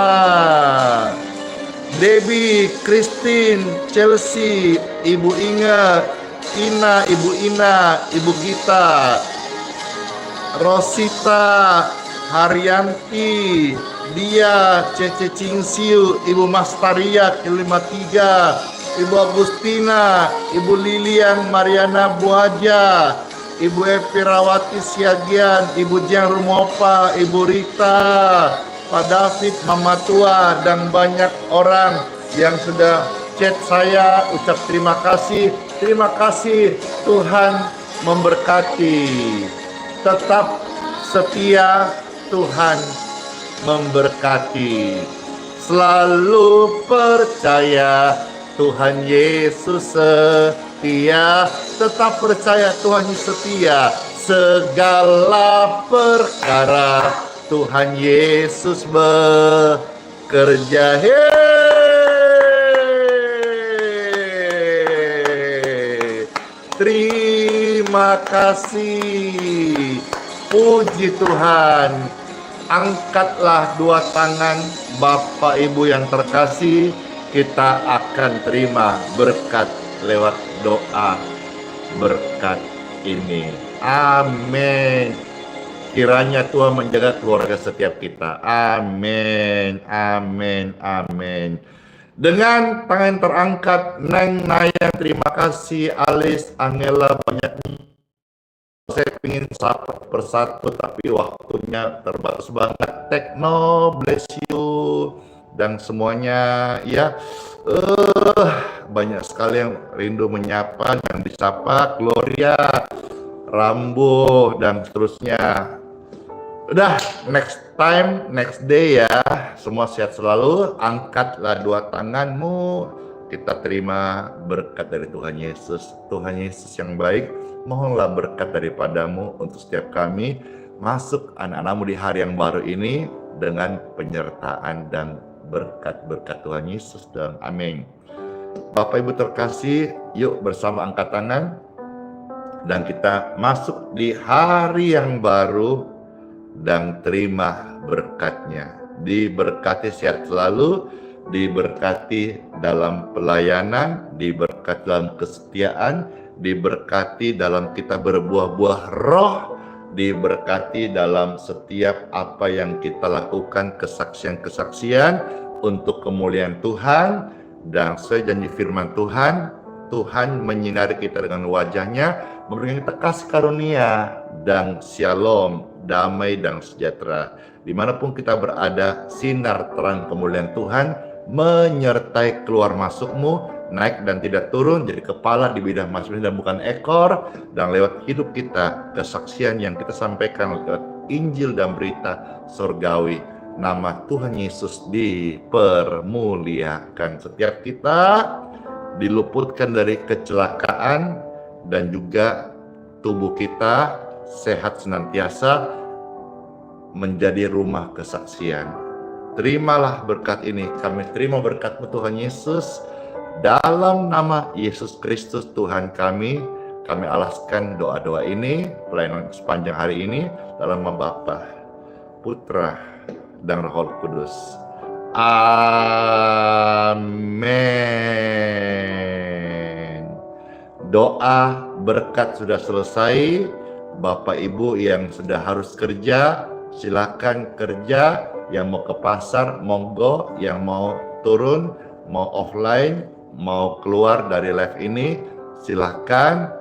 Debbie, Christine, Chelsea, Ibu Inga, Ina, Ibu Ina, Ibu Gita, Rosita, Haryanti, Dia, Cece Cingsiu, Ibu Mastaria, K53, Ibu Agustina, Ibu Lilian Mariana Buaja, Ibu Epi Rawati Siagian, Ibu Jiang Rumopa, Ibu Rita, Pak David, Mama Tua, dan banyak orang yang sudah chat saya. Ucap terima kasih. Terima kasih, Tuhan memberkati. Tetap setia, Tuhan memberkati. Selalu percaya Tuhan Yesus setia. Tetap percaya Tuhan Yesus setia. Segala perkara Tuhan Yesus bekerja. Terima kasih. Puji Tuhan. Angkatlah dua tangan, Bapak Ibu yang terkasih. Kita akan terima berkat lewat doa berkat ini. Amin. Kiranya Tuhan menjaga keluarga setiap kita. Amin. Amin. Amin. Dengan tangan terangkat, Neng Naya, terima kasih. Alis, Angela, banyak. Saya ingin satu persatu, tapi waktunya terbatas banget. Tekno, bless you, dan semuanya ya. Banyak sekali yang rindu menyapa dan disapa. Gloria, Rambo, dan seterusnya. Udah, next time, next day ya. Semua sehat selalu. Angkatlah dua tanganmu. Kita terima berkat dari Tuhan Yesus. Tuhan Yesus yang baik, mohonlah berkat daripadamu untuk setiap kami. Masuk anak-anakmu di hari yang baru ini dengan penyertaan dan berkat-berkat Tuhan Yesus. Dan amin. Bapak Ibu terkasih, yuk bersama angkat tangan. Dan kita masuk di hari yang baru dan terima berkat-Nya. Diberkati sehat selalu, diberkati dalam pelayanan, diberkati dalam kesetiaan, diberkati dalam kita berbuah-buah roh, diberkati dalam setiap apa yang kita lakukan, kesaksian-kesaksian untuk kemuliaan Tuhan. Dan sejanji firman Tuhan, Tuhan menyinari kita dengan wajah-Nya, memberikan kita kasih karunia dan shalom, damai dan sejahtera. Dimanapun kita berada, sinar terang kemuliaan Tuhan menyertai keluar masukmu, naik dan tidak turun, jadi kepala di bidang masing-masing dan bukan ekor. Dan lewat hidup kita, kesaksian yang kita sampaikan lewat Injil dan berita surgawi, nama Tuhan Yesus dipermuliakan. Setiap kita diluputkan dari kecelakaan dan juga tubuh kita sehat senantiasa menjadi rumah kesaksian. Terimalah berkat ini. Kami terima berkat-Mu Tuhan Yesus. Dalam nama Yesus Kristus Tuhan kami alaskan doa-doa ini, pelayanan sepanjang hari ini dalam nama Bapa, Putra, dan Roh Kudus. Amin. Doa berkat sudah selesai. Bapak Ibu yang sudah harus kerja, silakan kerja. Yang mau ke pasar, monggo. Yang mau turun, mau offline, mau keluar dari live ini, silakan.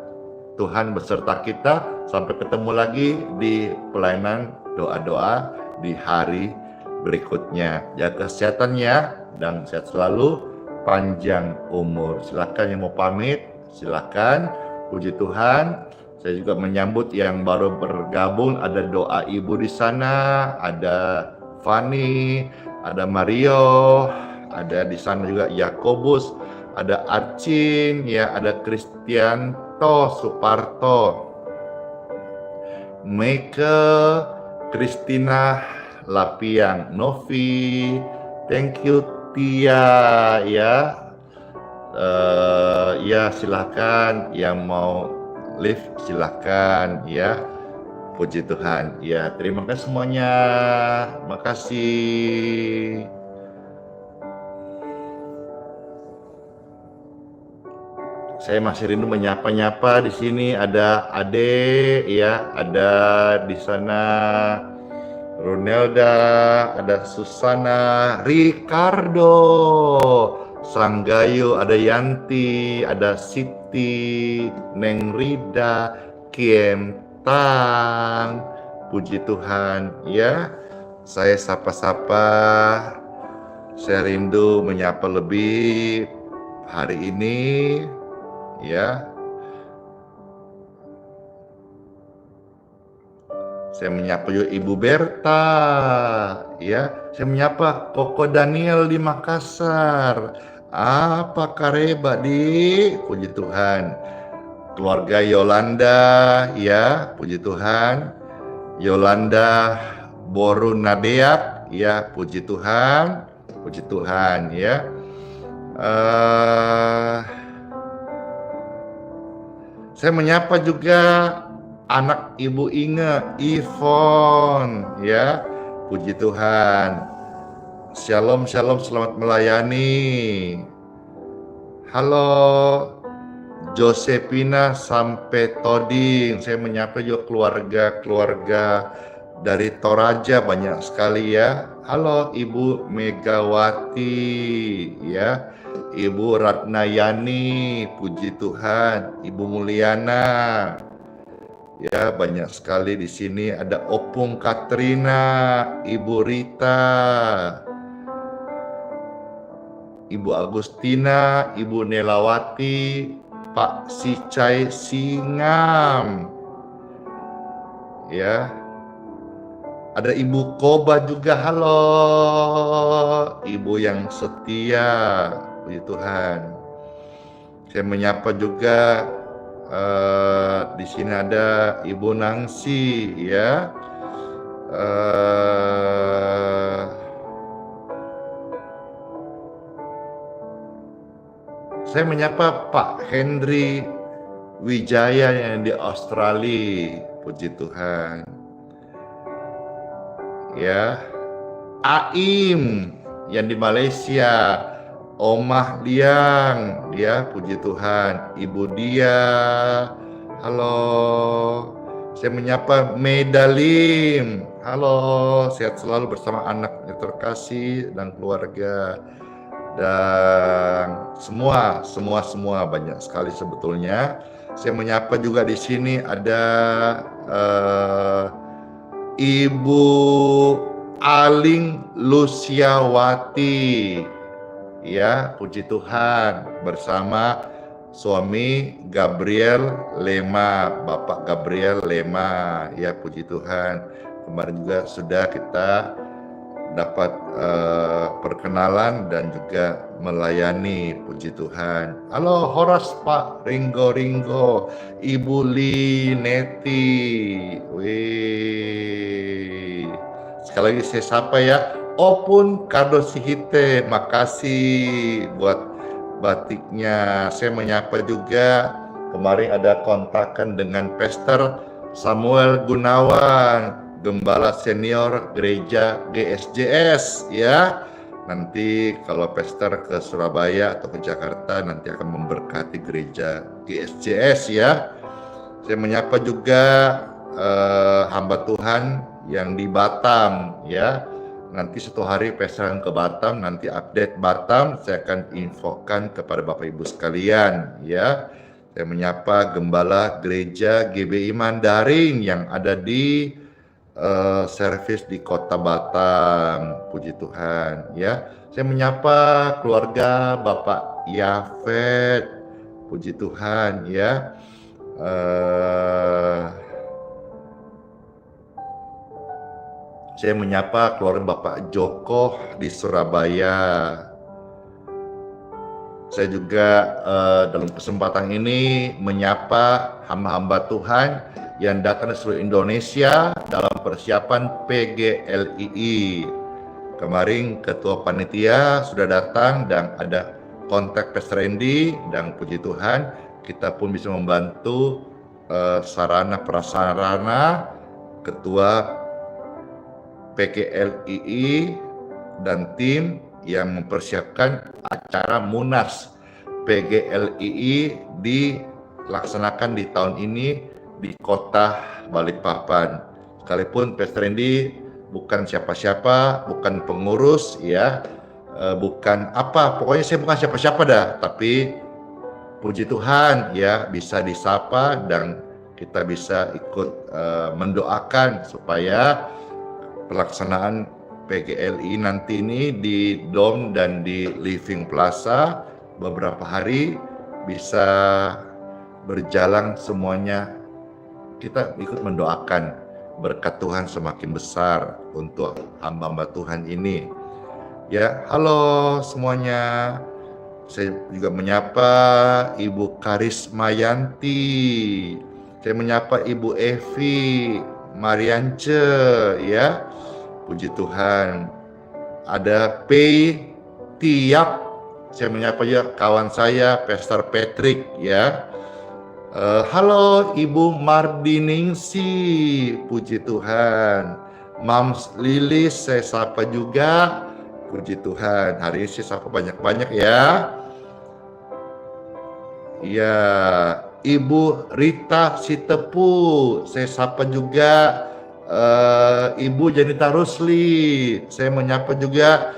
Tuhan beserta kita. Sampai ketemu lagi di pelayanan doa-doa di hari berikutnya. Jaga kesehatannya dan sehat selalu, panjang umur. Silakan yang mau pamit, silakan. Puji Tuhan. Saya juga menyambut yang baru bergabung. Ada doa ibu di sana, ada Fani, ada Mario, ada di sana juga Yakobus, ada Arcin, ya, ada Kristianto, Suparto, Meike, Kristina, Lapiang, Novi, thank you Tia, ya, ya silakan yang mau live silakan, ya. Puji Tuhan, ya, terima kasih semuanya, makasih. Saya masih rindu menyapa-nyapa di sini. Ada Ade, ya, ada di sana Runelda, ada Susana, Ricardo, Sanggayu, ada Yanti, ada Siti, Neng Rida, Kiem Tang. Puji Tuhan, ya. Saya sapa-sapa. Saya rindu menyapa lebih hari ini, ya. Saya menyapa juga Ibu Berta, ya. Saya menyapa Koko Daniel di Makassar. Apa kareba di? Puji Tuhan. Keluarga Yolanda, ya, puji Tuhan. Yolanda Boru Nadeak, ya, puji Tuhan, ya. Saya menyapa juga anak Ibu Inge, Ivon, ya, puji Tuhan. Shalom, shalom, selamat melayani. Halo, Josephina sampai Toding. Saya menyapa juga keluarga dari Toraja, banyak sekali, ya. Halo Ibu Megawati, ya. Ibu Ratnayani, puji Tuhan. Ibu Mulyana, ya, banyak sekali di sini. Ada Opung Katrina, Ibu Rita, Ibu Agustina, Ibu Nelawati, Pak Sicai Singam, ya. Ada Ibu Koba juga, halo. Ibu yang setia, puji Tuhan. Saya menyapa juga di sini ada Ibu Nangsi, ya. Saya menyapa Pak Henry Wijaya yang di Australia, puji Tuhan. ya. Aim yang di Malaysia, Omah Liang, dia puji Tuhan. Ibu dia, halo. Saya menyapa Medalim, halo. Sehat selalu bersama anaknya terkasih dan keluarga. Dan semua banyak sekali sebetulnya. Saya menyapa juga di sini ada Ibu Aling Lusiawati, ya, puji Tuhan, bersama suami Gabriel Lema, Bapak Gabriel Lema, ya, puji Tuhan. Kemarin juga sudah kita dapat perkenalan dan juga melayani, puji Tuhan. Halo Horas Pak Ringo, Ibu Lineti, wih, sekali lagi saya sapa ya. Opun Kado Sihite, makasih buat batiknya. Saya menyapa juga, kemarin ada kontakan dengan Pastor Samuel Gunawan, Gembala Senior Gereja GSJS, ya. Nanti kalau Pastor ke Surabaya atau ke Jakarta nanti akan memberkati gereja GSJS, ya. Saya menyapa juga hamba Tuhan yang di Batam, ya. Nanti satu hari Pastor ke Batam, nanti update Batam saya akan infokan kepada Bapak Ibu sekalian, ya. Saya menyapa Gembala Gereja GBI Mandarin yang ada di servis di Kota Batam, puji Tuhan, ya. Saya menyapa keluarga Bapak Yafet, puji Tuhan, ya. Saya menyapa keluarga Bapak Joko di Surabaya. Saya juga dalam kesempatan ini menyapa hamba-hamba Tuhan yang datang dari seluruh Indonesia dalam persiapan PGLII. Kemarin Ketua Panitia sudah datang dan ada kontak Pastor Randy, dan puji Tuhan kita pun bisa membantu sarana prasarana Ketua PGLII dan tim yang mempersiapkan acara Munas PGLII dilaksanakan di tahun ini di Kota Balikpapan. Sekalipun Pastor Randy bukan siapa-siapa, bukan pengurus, ya, bukan apa, pokoknya saya bukan siapa-siapa dah, tapi puji Tuhan, ya, bisa disapa dan kita bisa ikut mendoakan supaya pelaksanaan PGLI nanti ini di Dom dan di Living Plaza beberapa hari bisa berjalan semuanya. Kita ikut mendoakan berkat Tuhan semakin besar untuk hamba-hamba Tuhan ini. Ya, halo semuanya. Saya juga menyapa Ibu Karismayanti. Saya menyapa Ibu Evi Mariance, ya. Puji Tuhan. Ada Pei Tiap. Saya menyapa juga kawan saya Pastor Patrick, ya. Halo Ibu Mardiningsi, puji Tuhan. Mams Lilis saya sapa juga, puji Tuhan. Hari ini saya sapa banyak-banyak, ya. Ya, Ibu Rita Sitepu saya sapa juga. Ibu Janita Rusli saya menyapa juga.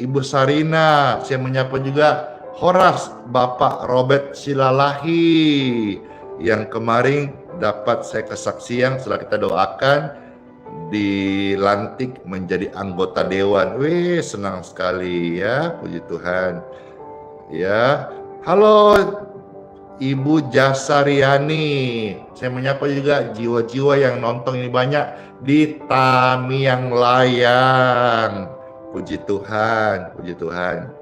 Ibu Sarina saya menyapa juga. Horas Bapak Robert Silalahi yang kemarin dapat saya kesaksian setelah kita doakan dilantik menjadi anggota dewan. Wih, senang sekali, ya, puji Tuhan, ya. Halo Ibu Jasariani, saya menyapa juga jiwa-jiwa yang nonton ini banyak di Tamiang Layang, puji Tuhan, puji Tuhan.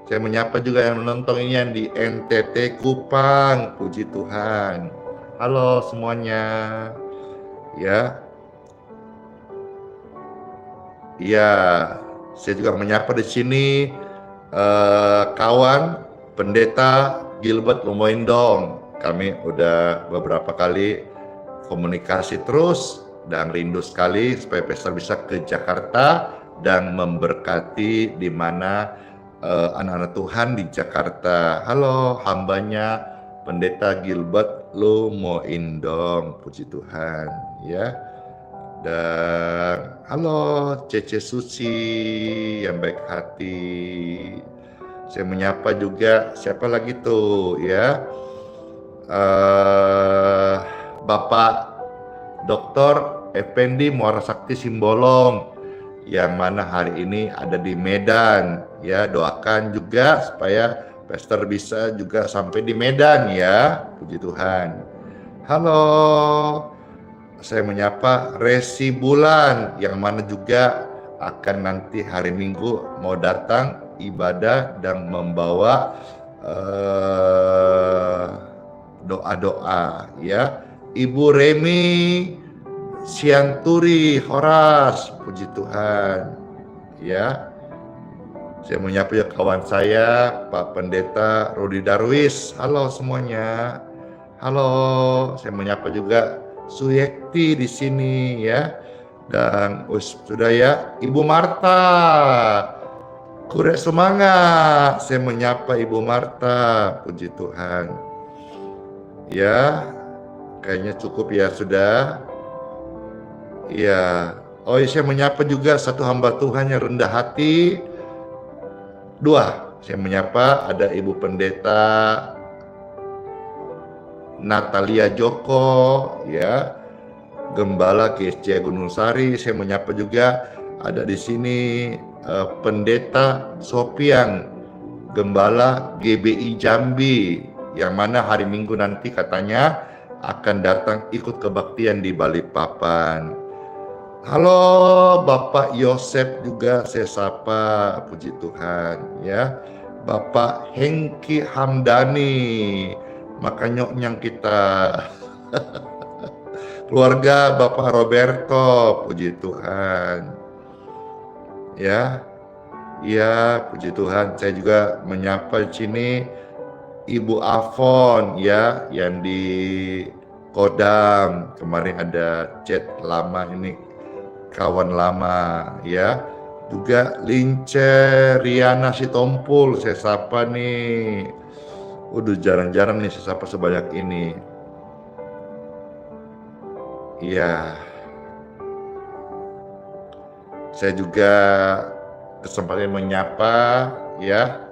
Saya menyapa juga yang menonton ini yang di NTT Kupang, puji Tuhan. Halo semuanya, ya. Ya, saya juga menyapa di sini kawan Pendeta Gilbert Lumoindong. Kami udah beberapa kali komunikasi terus dan rindu sekali supaya Pastor bisa ke Jakarta dan memberkati di mana anak-anak Tuhan di Jakarta. Halo, hambanya Pendeta Gilbert Lumoindong, puji Tuhan ya. Dan halo Cece Suci yang baik hati. Saya menyapa juga siapa lagi tuh ya, Bapak Dr. Effendi Muara Sakti Simbolong yang mana hari ini ada di Medan ya. Doakan juga supaya Pastor bisa juga sampai di Medan ya, puji Tuhan. Halo, saya menyapa Resi Bulan yang mana juga akan nanti hari Minggu mau datang ibadah dan membawa doa-doa ya. Ibu Remi Sianturi Horas, puji Tuhan ya. Saya menyapa ya kawan saya Pak Pendeta Rudi Darwis. Halo semuanya. Halo, saya menyapa juga Suyekti di sini ya. Dan sudah ya, Ibu Marta. Kurek semangat. Saya menyapa Ibu Marta, puji Tuhan. Ya, kayaknya cukup ya sudah. Ya, oh ya, saya menyapa juga satu hamba Tuhan yang rendah hati. Dua, saya menyapa ada Ibu Pendeta Natalia Joko, ya, Gembala GSC Gunung Sari. Saya menyapa juga ada di sini Pendeta Sopian, Gembala GBI Jambi, yang mana hari Minggu nanti katanya akan datang ikut kebaktian di Balikpapan. Halo Bapak Yosep juga saya sapa, puji Tuhan ya. Bapak Hengki Hamdani, makanya nyang kita. Keluarga Bapak Roberto, puji Tuhan ya. Ya, puji Tuhan. Saya juga menyapa di sini Ibu Avon ya, yang di Kodam. Kemarin ada chat lama ini, kawan lama ya. Juga Lince Riana Sitompul saya sapa nih. Udah jarang-jarang nih saya sapa sebanyak ini. Iya. Saya juga kesempatan menyapa ya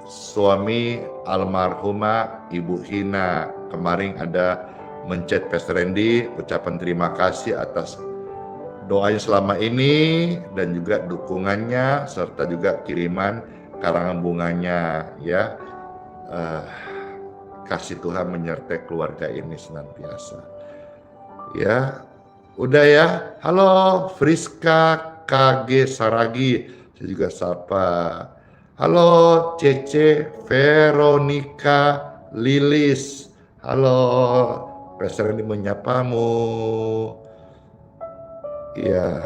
suami almarhumah Ibu Hina. Kemarin ada mencet Pastor Randy, ucapan terima kasih atas doanya selama ini dan juga dukungannya serta juga kiriman karangan bunganya ya. Kasih Tuhan menyertai keluarga ini senantiasa ya. Udah ya. Halo Friska KG Saragi, saya juga sapa. Halo Cece Veronica Lilis, halo, Pastor ini menyapamu. Iya.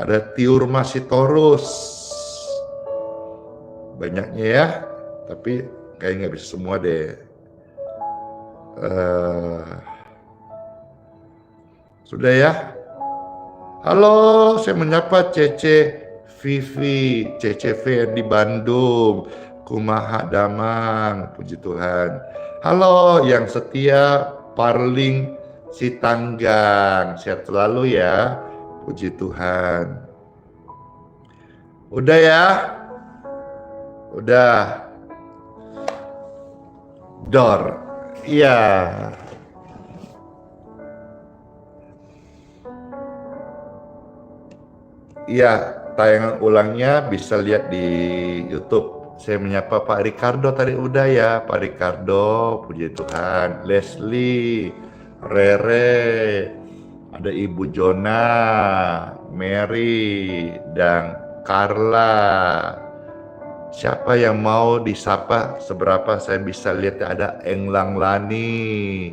Ada Tiur Masitorus. Banyaknya ya, tapi kayaknya nggak bisa semua deh. Sudah ya. Halo, saya menyapa Cece Vivi, CCV di Bandung, Kumaha Damang, puji Tuhan. Halo yang setia Parling Sitanggang, sehat selalu ya, puji Tuhan. Udah ya, udah. Dor, iya. Iya, tayangan ulangnya bisa lihat di YouTube. Saya menyapa Pak Ricardo tadi udah ya, Pak Ricardo, puji Tuhan. Leslie, Rere, ada Ibu Jona, Mary, dan Carla. Siapa yang mau disapa seberapa saya bisa lihat ada Englang Lani,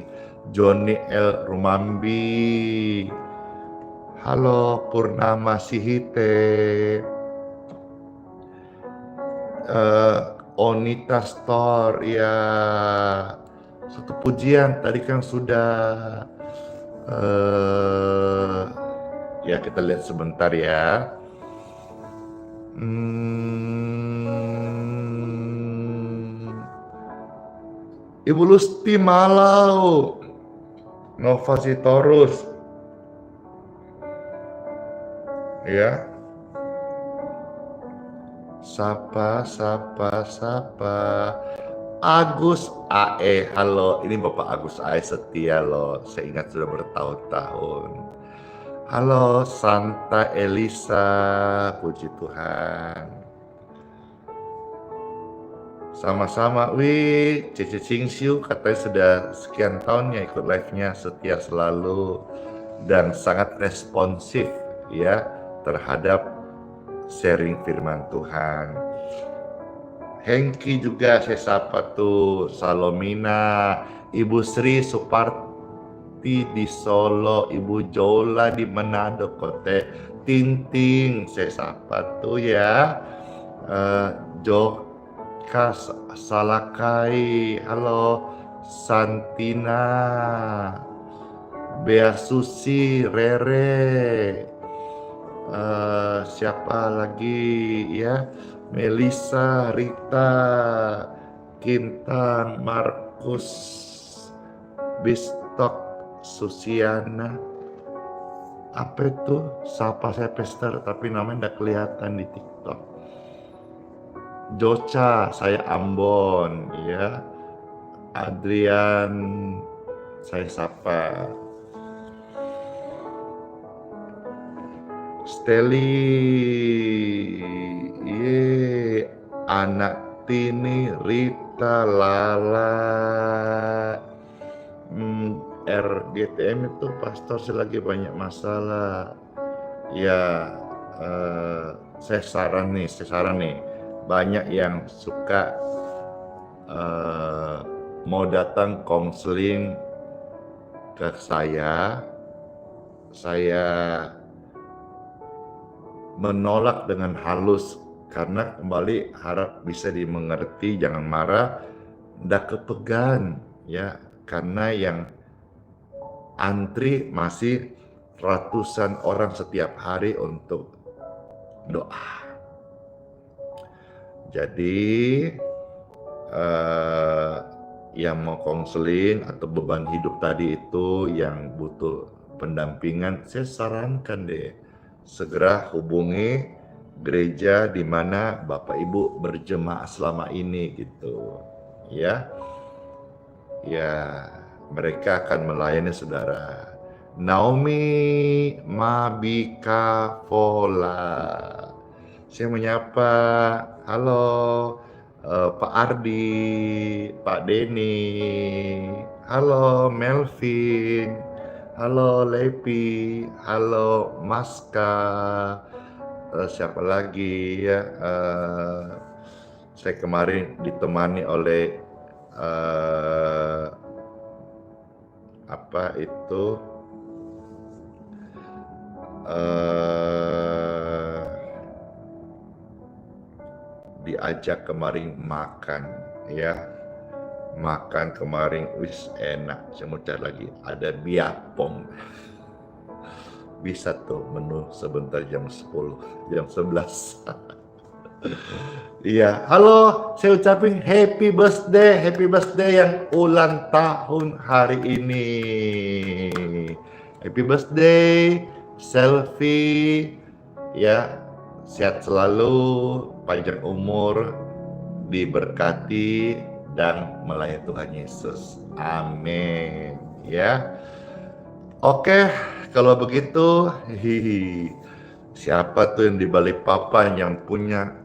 Joni L. Rumambi. Halo Purnama Sihite, Onita Store ya. Satu pujian tadi kan sudah. Ya kita lihat sebentar ya. Ibu Lusti Malau, Nova Sitorus, ya. Sapa. Agus AE, halo. Ini Bapak Agus AE setia loh. Saya ingat sudah bertahun-tahun. Halo Santa Elisa, puji Tuhan. Sama-sama, wih, Cece Cingsiu katanya sudah sekian tahunnya ikut live-nya, setia selalu dan sangat responsif ya terhadap sharing firman Tuhan. Hengki juga saya sapa tuh, Salomina, Ibu Sri Suparti di Solo, Ibu Jola di Manado, Kote Tinting, saya sapa tuh ya. Joka Salakai, halo Santina, Bea Susi, Rere, siapa lagi ya, Melisa, Rita, Kintan, Markus, Bistok, Susiana, apa itu? Sapa saya Pester, tapi namanya tidak kelihatan di TikTok. Joca, saya Ambon, ya. Adrian, saya sapa. Steli, anak Tini, Rita, Lala, RGTM itu pastor selagi banyak masalah. Ya, saya saran nih, banyak yang suka mau datang konseling ke saya menolak dengan halus karena kembali harap bisa dimengerti, jangan marah, ndak kepegan ya, karena yang antri masih ratusan orang setiap hari untuk doa. Jadi yang mau konseling atau beban hidup tadi itu yang butuh pendampingan, saya sarankan deh segera hubungi gereja di mana Bapak Ibu berjemaah selama ini gitu ya. Ya, mereka akan melayani saudara. Naomi Mabika Vola, saya menyapa, halo Pak Ardi, Pak Denny, halo Melvin, halo Lepi, halo Maska, siapa lagi ya, saya kemarin ditemani oleh apa itu diajak kemarin makan ya, makan kemarin wis enak. Sebentar lagi ada biapong, bisa tuh menu sebentar jam 10 jam 11. Iya, halo, saya ucapin happy birthday yang ulang tahun hari ini. Happy birthday, Selfie, ya, sehat selalu, panjang umur, diberkati dan melayani Tuhan Yesus. Amin. Ya, oke, kalau begitu, siapa tuh yang di Balikpapan yang punya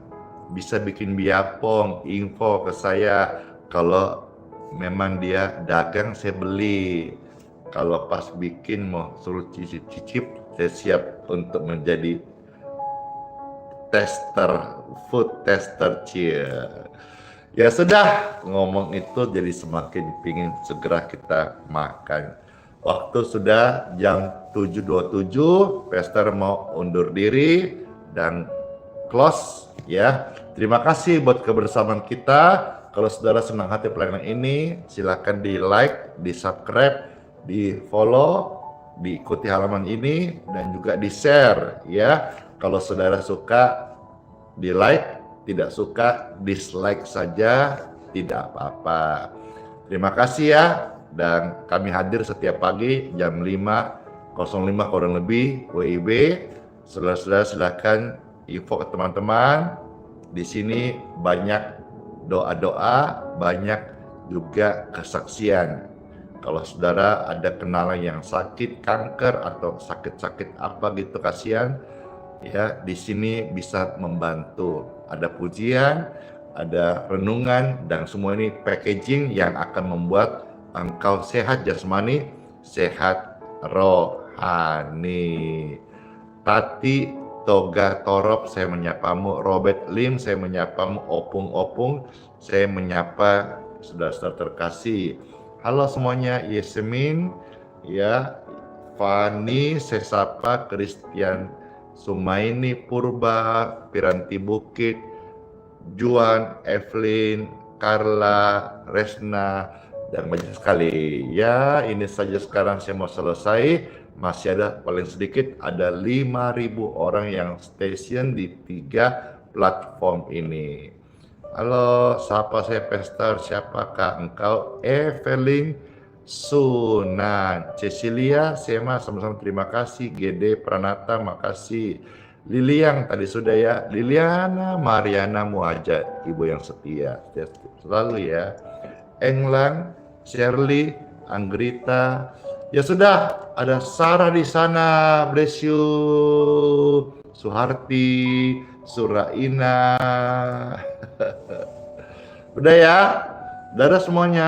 bisa bikin biapong, info ke saya. Kalau memang dia dagang, saya beli. Kalau pas bikin mau suruh cicip-cicip, saya siap untuk menjadi food tester. Ya sudah, ngomong itu jadi semakin pingin segera kita makan. Waktu sudah jam 7.27, Pastor mau undur diri dan close ya. Terima kasih buat kebersamaan kita. Kalau saudara senang hati pelayanan ini, silakan di like, di subscribe, di follow, diikuti halaman ini dan juga di-share ya. Kalau saudara suka di-like, tidak suka dislike saja, tidak apa-apa. Terima kasih ya, dan kami hadir setiap pagi jam 5.05 kurang lebih WIB. Saudara-saudara silakan info ke teman-teman. Di sini banyak doa-doa, banyak juga kesaksian. Kalau saudara ada kenalan yang sakit kanker atau sakit-sakit apa gitu, kasihan ya, di sini bisa membantu. Ada pujian, ada renungan, dan semua ini packaging yang akan membuat engkau sehat jasmani, sehat rohani. Tati Toga Torop, saya menyapamu. Robert Lim, saya menyapamu. Opung, saya menyapa saudara-saudara terkasih. Halo semuanya. Yasmin, ya, Fani, saya sapa. Christian Sumaini, Purba, Piranti Bukit, Juan, Evelyn, Carla, Resna, dan banyak sekali. Ya, ini saja sekarang saya mau selesai. Masih ada, paling sedikit ada 5.000 orang yang station di 3 platform ini. Halo, siapa saya Pastor, siapakah engkau? Evelyn Sunan, Cecilia, Sema, sama-sama terima kasih. GD Pranata, makasih. Liliang tadi sudah ya. Liliana Mariana Muaja, ibu yang setia selalu ya. Englang, Shirley, Anggrita. Ya sudah, ada Sarah di sana, bless you. Suharti, Suraina. Udah ya, dadah semuanya.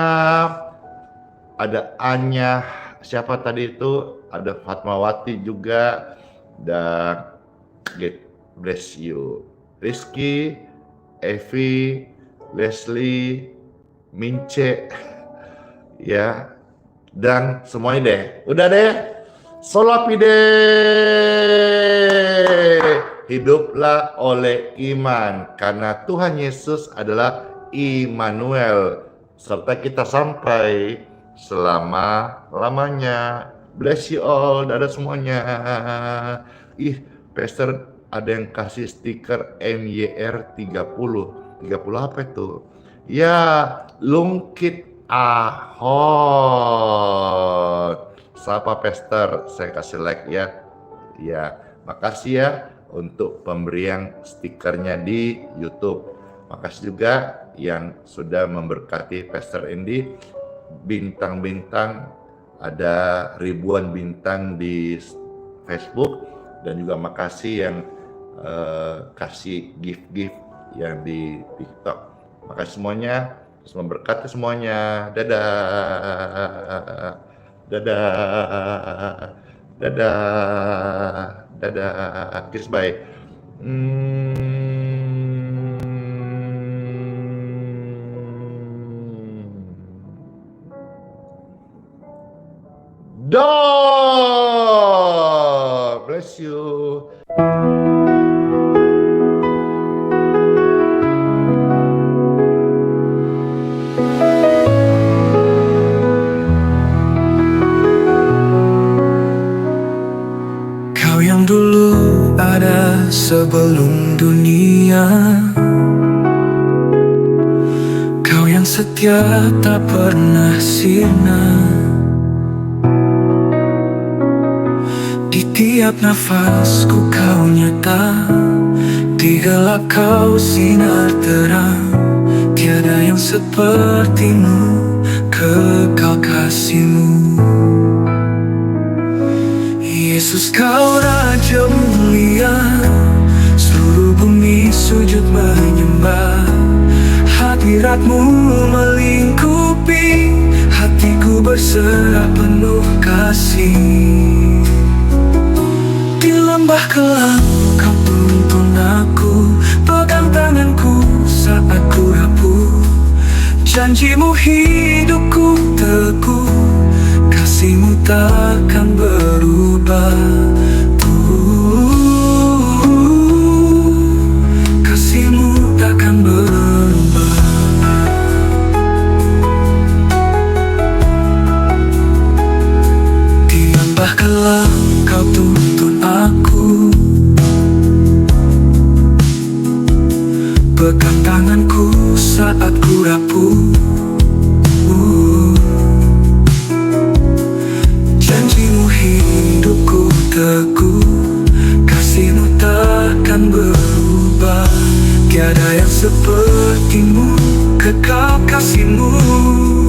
Ada Anya, siapa tadi itu? Ada Fatmawati juga, dan bless you. Rizky, Evi, Leslie, Mince, ya. Dan semuanya deh, udah deh. Solapide, hiduplah oleh iman, karena Tuhan Yesus adalah Immanuel, serta kita sampai selama-lamanya. Bless you all, dadah semuanya. Pastor ada yang kasih stiker MYR 30 apa itu? Ya, Lungkit Ahon. Sapa Pastor, saya kasih like ya. Ya, makasih ya untuk pemberian stikernya di YouTube. Makasih juga yang sudah memberkati Pastor Andy. Bintang-bintang, ada ribuan bintang di Facebook, dan juga makasih yang kasih gift-gift yang di TikTok. Makasih semuanya. Semoga berkati semuanya. Dadah. Dadah. Dadah. Dadah. Kiss bye. Bless you. Yang dulu ada sebelum dunia, Kau yang setia tak pernah sirna. Di tiap nafasku Kau nyata, di gelap Kau sinar terang. Tiada yang sepertimu, kekal kasih-Mu. Yesus, Kau Raja mulia, seluruh bumi sujud menyembah. Hadirat-Mu melingkupi, hatiku berserah penuh kasih. Di lembah kelam Kau tuntun aku, pegang tanganku saat ku rapuh. Janji-Mu hidupku teguh, kasih-Mu takkan berubah. Kasih-Mu takkan berubah. Di lembah kelam pegang tanganku saat ku rapuh. Janjimu hidupku teguh, kasihmu takkan berubah. Tiada yang sepertimu, kekal kasihmu.